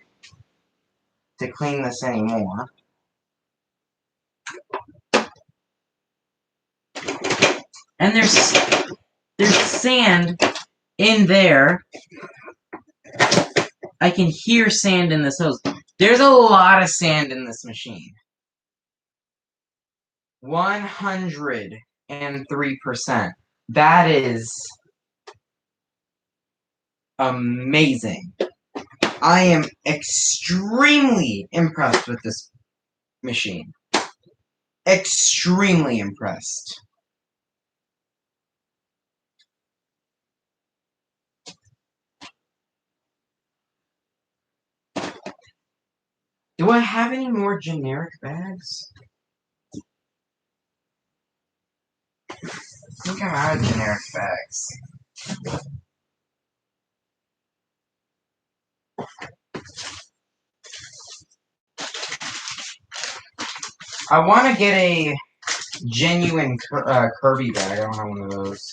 to clean this anymore. And there's sand in there. I can hear sand in this hose. There's a lot of sand in this machine. 103%. That is amazing. I am extremely impressed with this machine. Extremely impressed. Do I have any more generic bags? I think I'm out of generic bags. I want to get a genuine Kirby bag. I don't have one of those.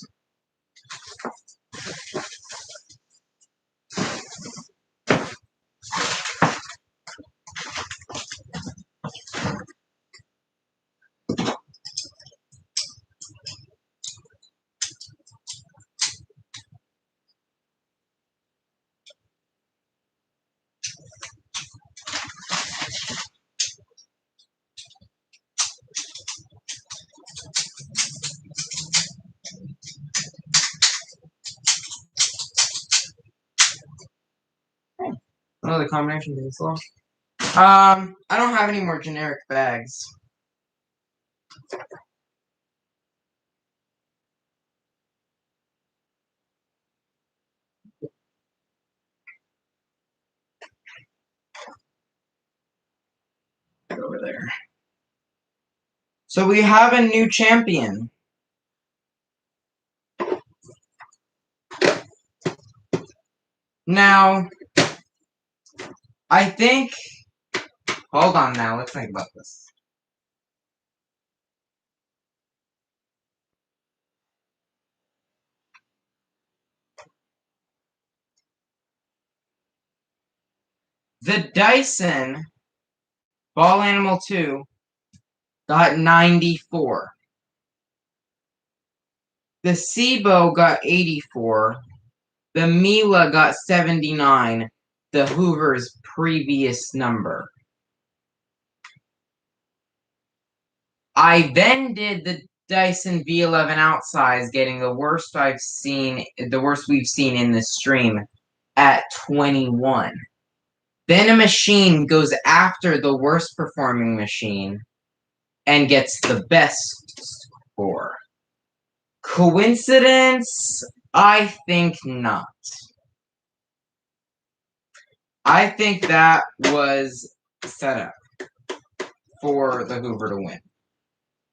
Oh, the combination is slow. I don't have any more generic bags. Over there. So we have a new champion. Now, I think. Hold on now, let's think about this. The Dyson Ball Animal 2 got 94. The Sebo got 84. The Miele got 79. The Hoover's previous number. I then did the Dyson V11 outsize, getting the worst we've seen in this stream at 21. Then a machine goes after the worst performing machine and gets the best score. Coincidence? I think not. I think that was set up for the Hoover to win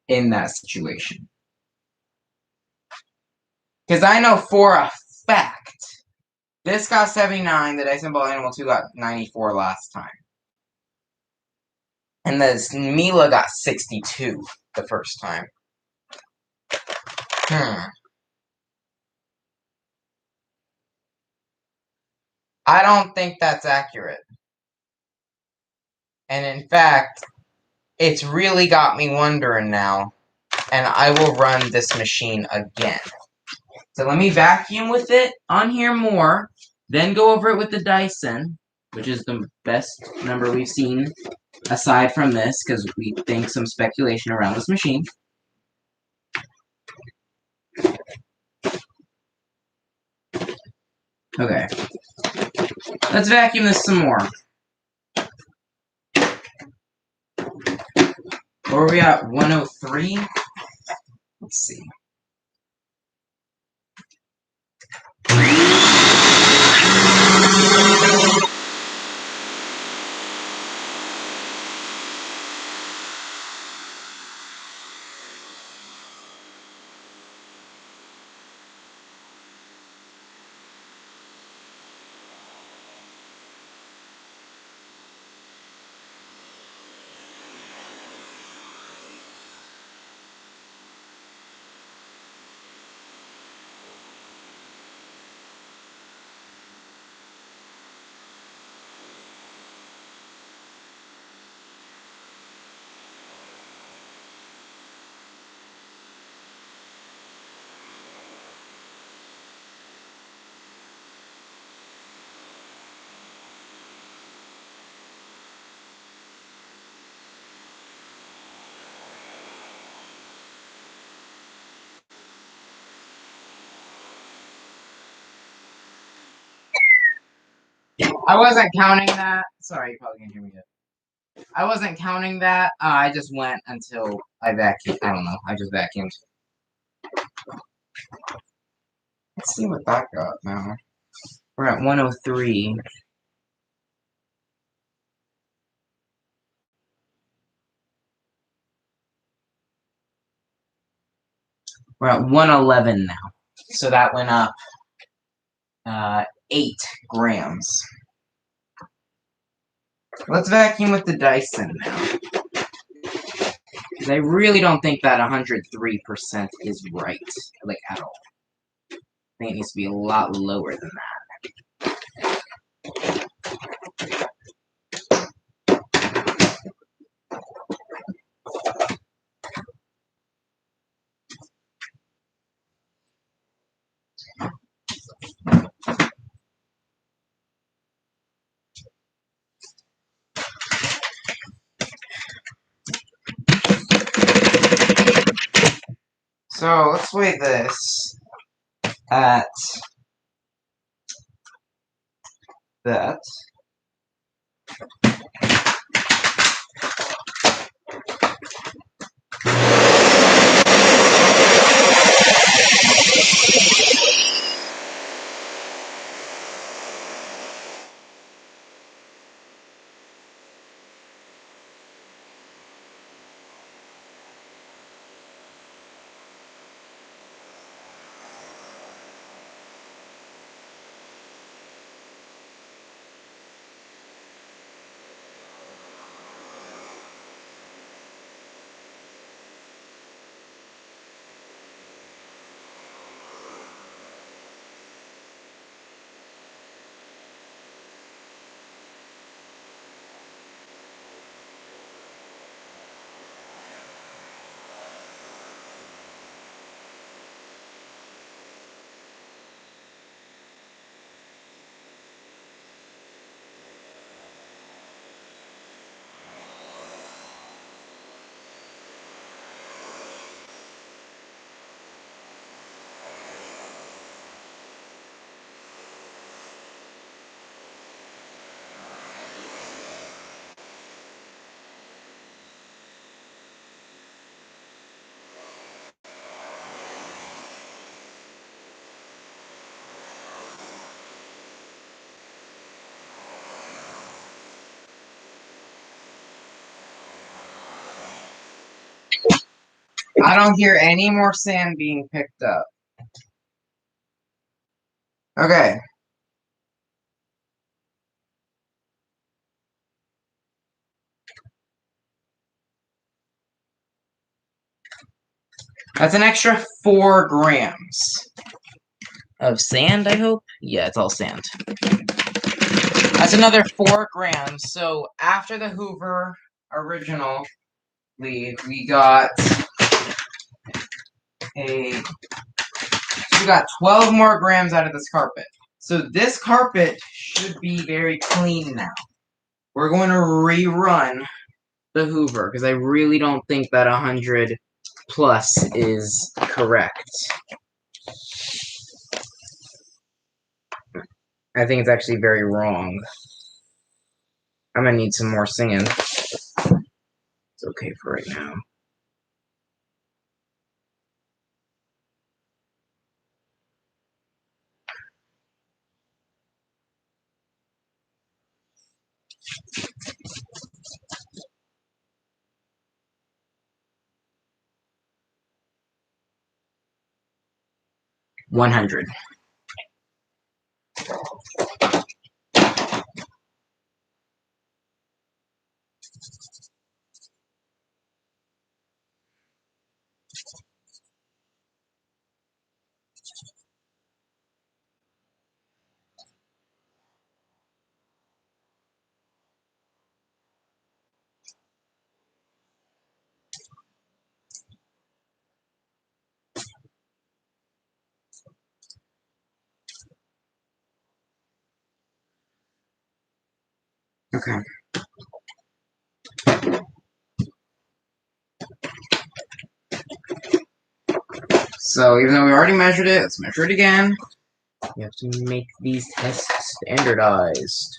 in that situation. Because I know for a fact this got 79, the Dyson Ball Animal 2 got 94 last time. And the Miele got 62 the first time. I don't think that's accurate. And in fact, it's really got me wondering now. And I will run this machine again. So let me vacuum with it on here more, then go over it with the Dyson, which is the best number we've seen aside from this, because we think some speculation around this machine. Okay. Let's vacuum this some more. Where are we at? 103? Let's see. I wasn't counting that. Sorry, you probably can't hear me yet. I wasn't counting that. I just went until I vacuumed. I don't know. I just vacuumed. Let's see what that got now. We're at 103. We're at 111 now. So that went up 8 grams. Let's vacuum with the Dyson now. Because I really don't think that 103% is right, like, at all. I think it needs to be a lot lower than that. So let's weigh this at that. I don't hear any more sand being picked up. Okay. That's an extra 4 grams of sand, I hope? Yeah, it's all sand. That's another 4 grams. So after the Hoover original lead, we got 12 more grams out of this carpet. So this carpet should be very clean now. We're going to rerun the Hoover because I really don't think that 100 plus is correct. I think it's actually very wrong. I'm gonna need some more singing. It's okay for right now. $100. Okay. So even though we already measured it, let's measure it again. We have to make these tests standardized.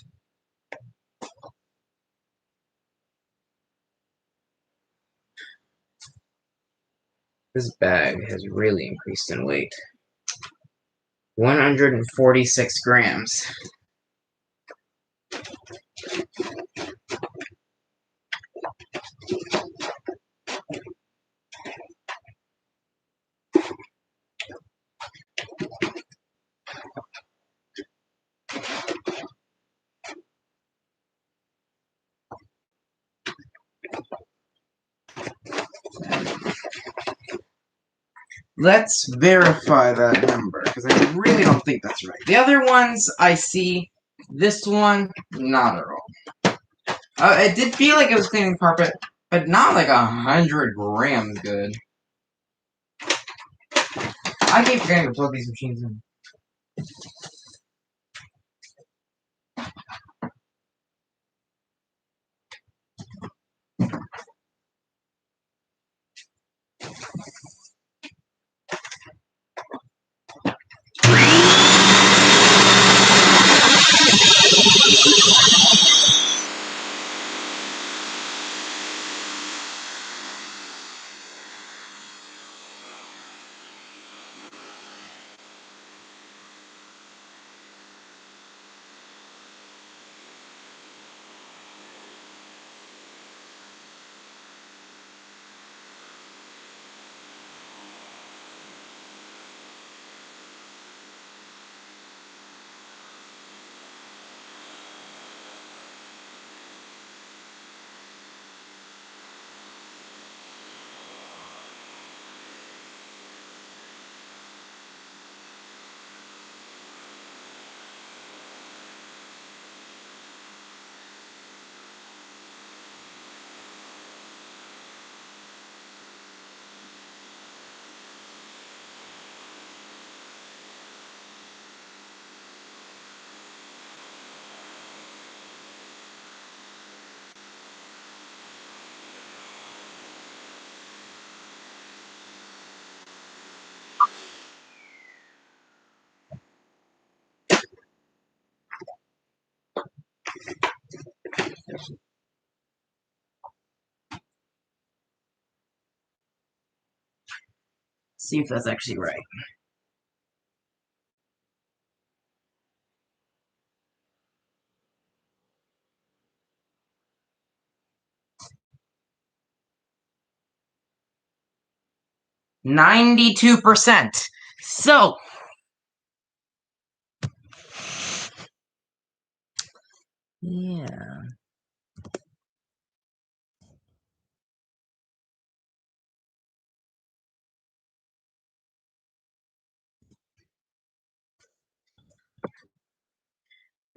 This bag has really increased in weight. 146 grams. Let's verify that number, because I really don't think that's right. The other ones I see, this one, not at all. It did feel like it was cleaning the carpet, but not like 100 grams good. I keep forgetting to plug these machines in. See if that's actually right. 92%. So, yeah.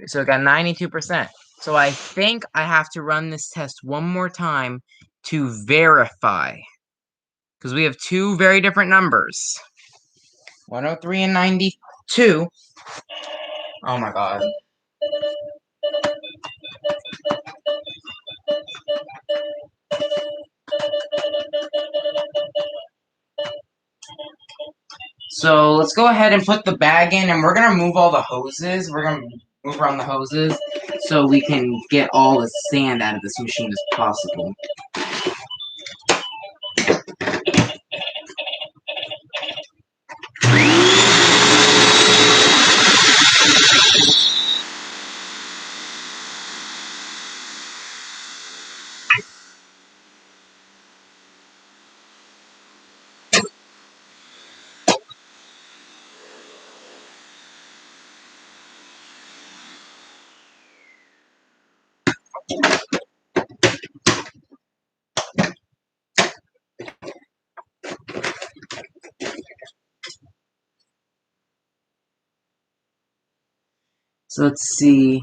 So it got 92%. So I think I have to run this test one more time to verify. Because we have two very different numbers. 103 and 92. Oh my god. So let's go ahead and put the bag in, and we're going to move all the hoses. We're going to move around the hoses so we can get all the sand out of this machine as possible. So let's see.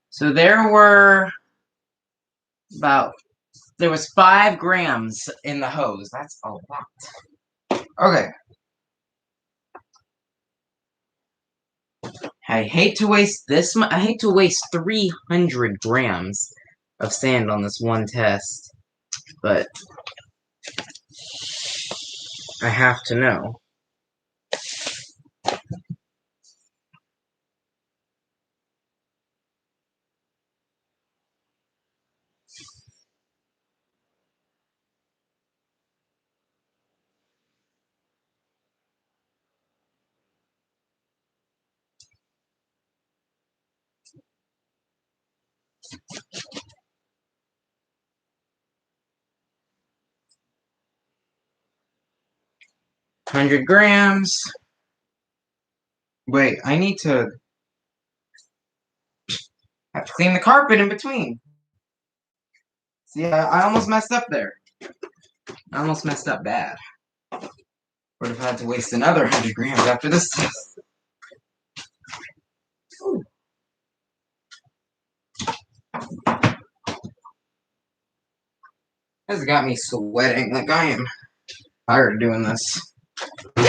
So there was 5 grams in the hose. That's a lot. Okay. I hate to waste this much. I hate to waste 300 grams of sand on this one test, but I have to know. Hundred grams. Wait, I need to have to clean the carpet in between. See, I almost messed up there. I almost messed up bad. Would have had to waste another 100 grams after this test. Ooh. This has got me sweating like I am tired of doing this. 'Cause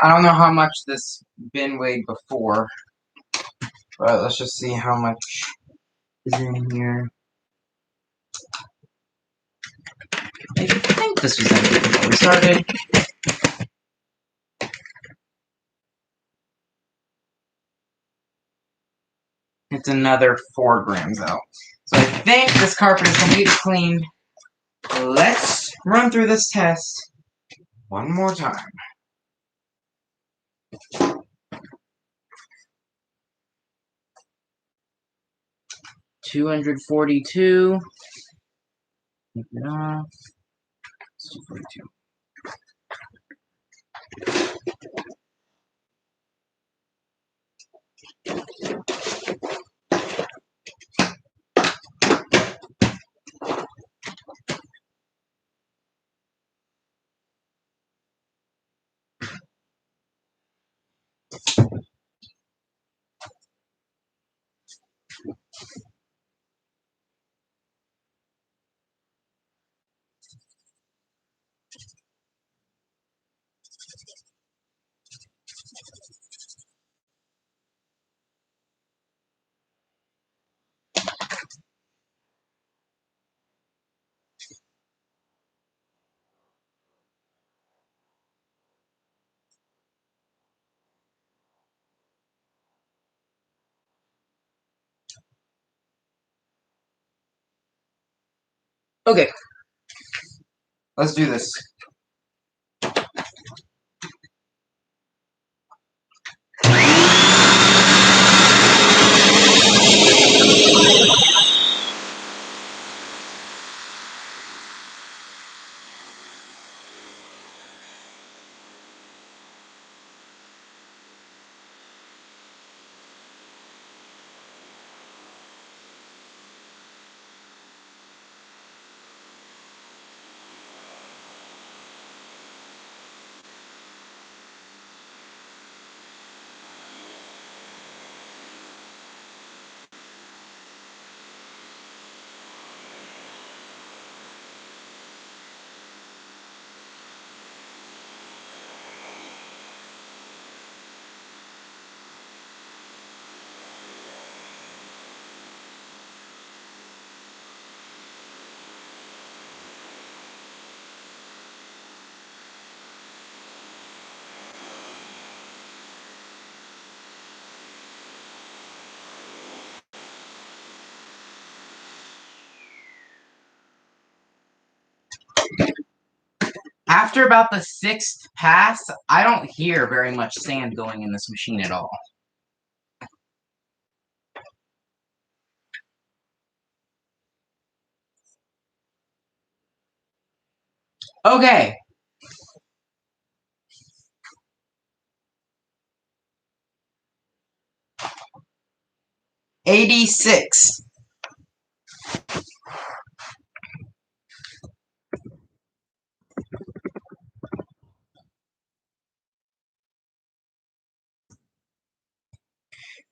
I don't know how much this bin weighed before, but let's just see how much is in here. I think this was empty before we started. It's another 4 grams out. So I think this carpet is completely clean. Let's run through this test one more time. $242. Take it off. It's 242. Okay, let's do this. After about the 6th pass, I don't hear very much sand going in this machine at all. Okay. $86.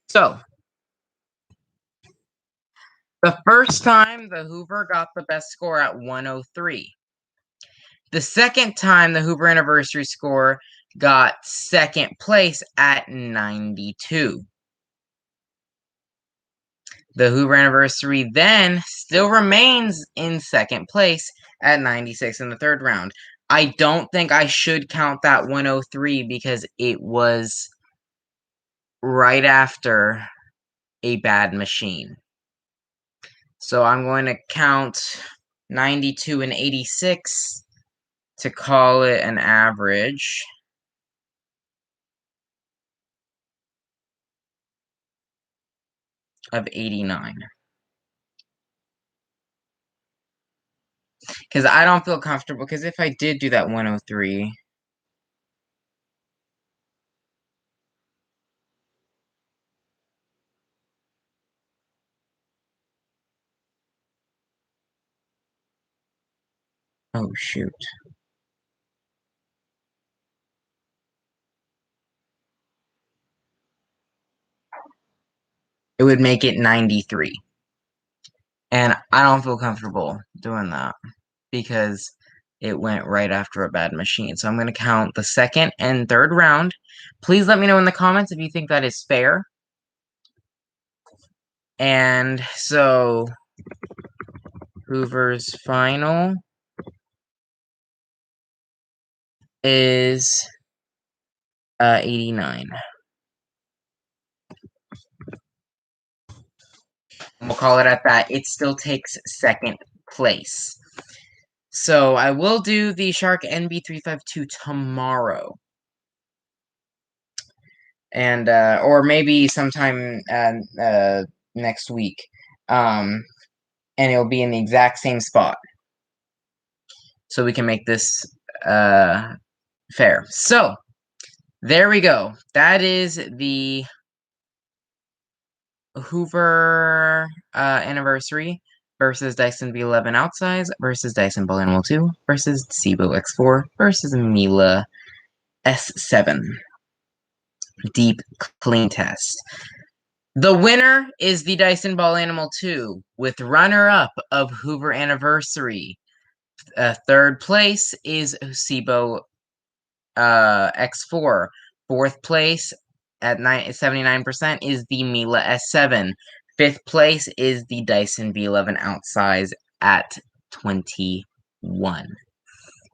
So, the first time the Hoover got the best score at 103. The second time the Hoover anniversary score got second place at 92. The Hoover anniversary then still remains in second place at 96 in the third round. I don't think I should count that 103 because it was right after a bad machine. So I'm going to count 92 and 86 to call it an average of 89. Because I don't feel comfortable, because if I did do that 103... Oh, shoot. It would make it 93. And I don't feel comfortable doing that because it went right after a bad machine. So I'm going to count the second and third round. Please let me know in the comments if you think that is fair. And so Hoover's final is 89. And we'll call it at that. It still takes second place. So I will do the Shark NB352 tomorrow. And or maybe sometime next week. And it'll be in the exact same spot. so we can make this fair. So there we go. That is the Hoover anniversary versus Dyson V11 outsize versus Dyson Ball Animal 2 versus Sebo X4 versus Miele S7 deep clean test. The winner is the Dyson Ball Animal 2 with runner-up of Hoover anniversary. Third place is Sebo X4. Fourth place at 79% is the Miele S7. Fifth place is the Dyson V11 outsize at 21.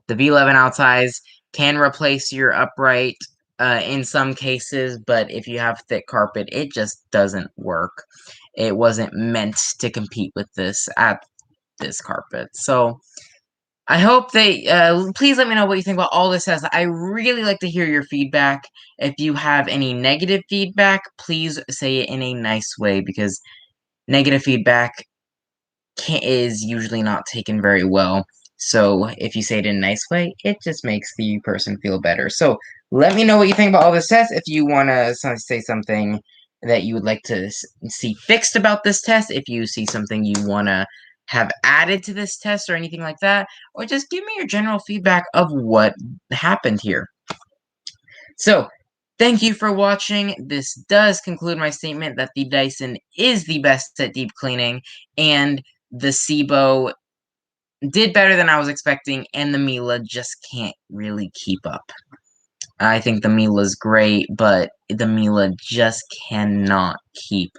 The V11 outsize can replace your upright in some cases, but if you have thick carpet, it just doesn't work. It wasn't meant to compete with this at this carpet. So I hope they, please let me know what you think about all this tests. I really like to hear your feedback. If you have any negative feedback, please say it in a nice way, because negative feedback is usually not taken very well. So if you say it in a nice way, it just makes the person feel better. So let me know what you think about all this test. If you want to say something that you would like to see fixed about this test, if you see something you want to have added to this test or anything like that, or just give me your general feedback of what happened here. So, thank you for watching. This does conclude my statement that the Dyson is the best at deep cleaning, and the Sebo did better than I was expecting, and the Miele just can't really keep up. I think the Miele's great, but the Miele just cannot keep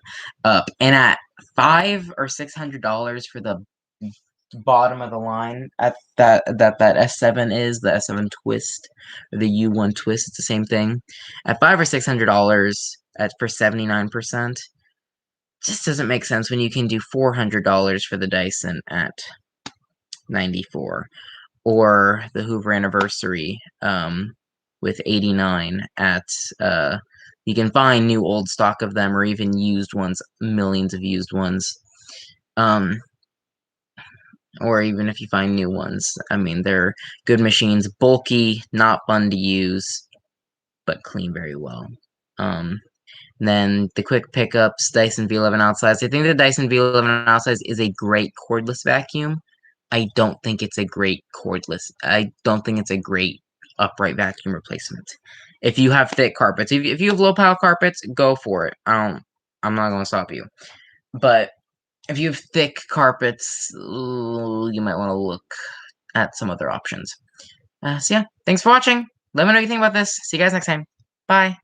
up. And at $500 or $600 for the bottom of the line at that S7 is the S7 Twist, or the U1 Twist, it's the same thing. At $500 or $600 for 79%, just doesn't make sense when you can do $400 for the Dyson at 94, or the Hoover anniversary with 89 at you can find new old stock of them, or even used ones, millions of used ones, or even if you find new ones. I mean, they're good machines, bulky, not fun to use, but clean very well. Then the quick pickups, Dyson V11 outsize. I think the Dyson V11 outsize is a great cordless vacuum. I don't think it's a great cordless. I don't think it's a great upright vacuum replacement. If you have thick carpets, if you have low pile carpets, go for it. I'm not gonna stop you. But if you have thick carpets, you might want to look at some other options. So yeah, thanks for watching. Let me know what you think about this. See you guys next time. Bye.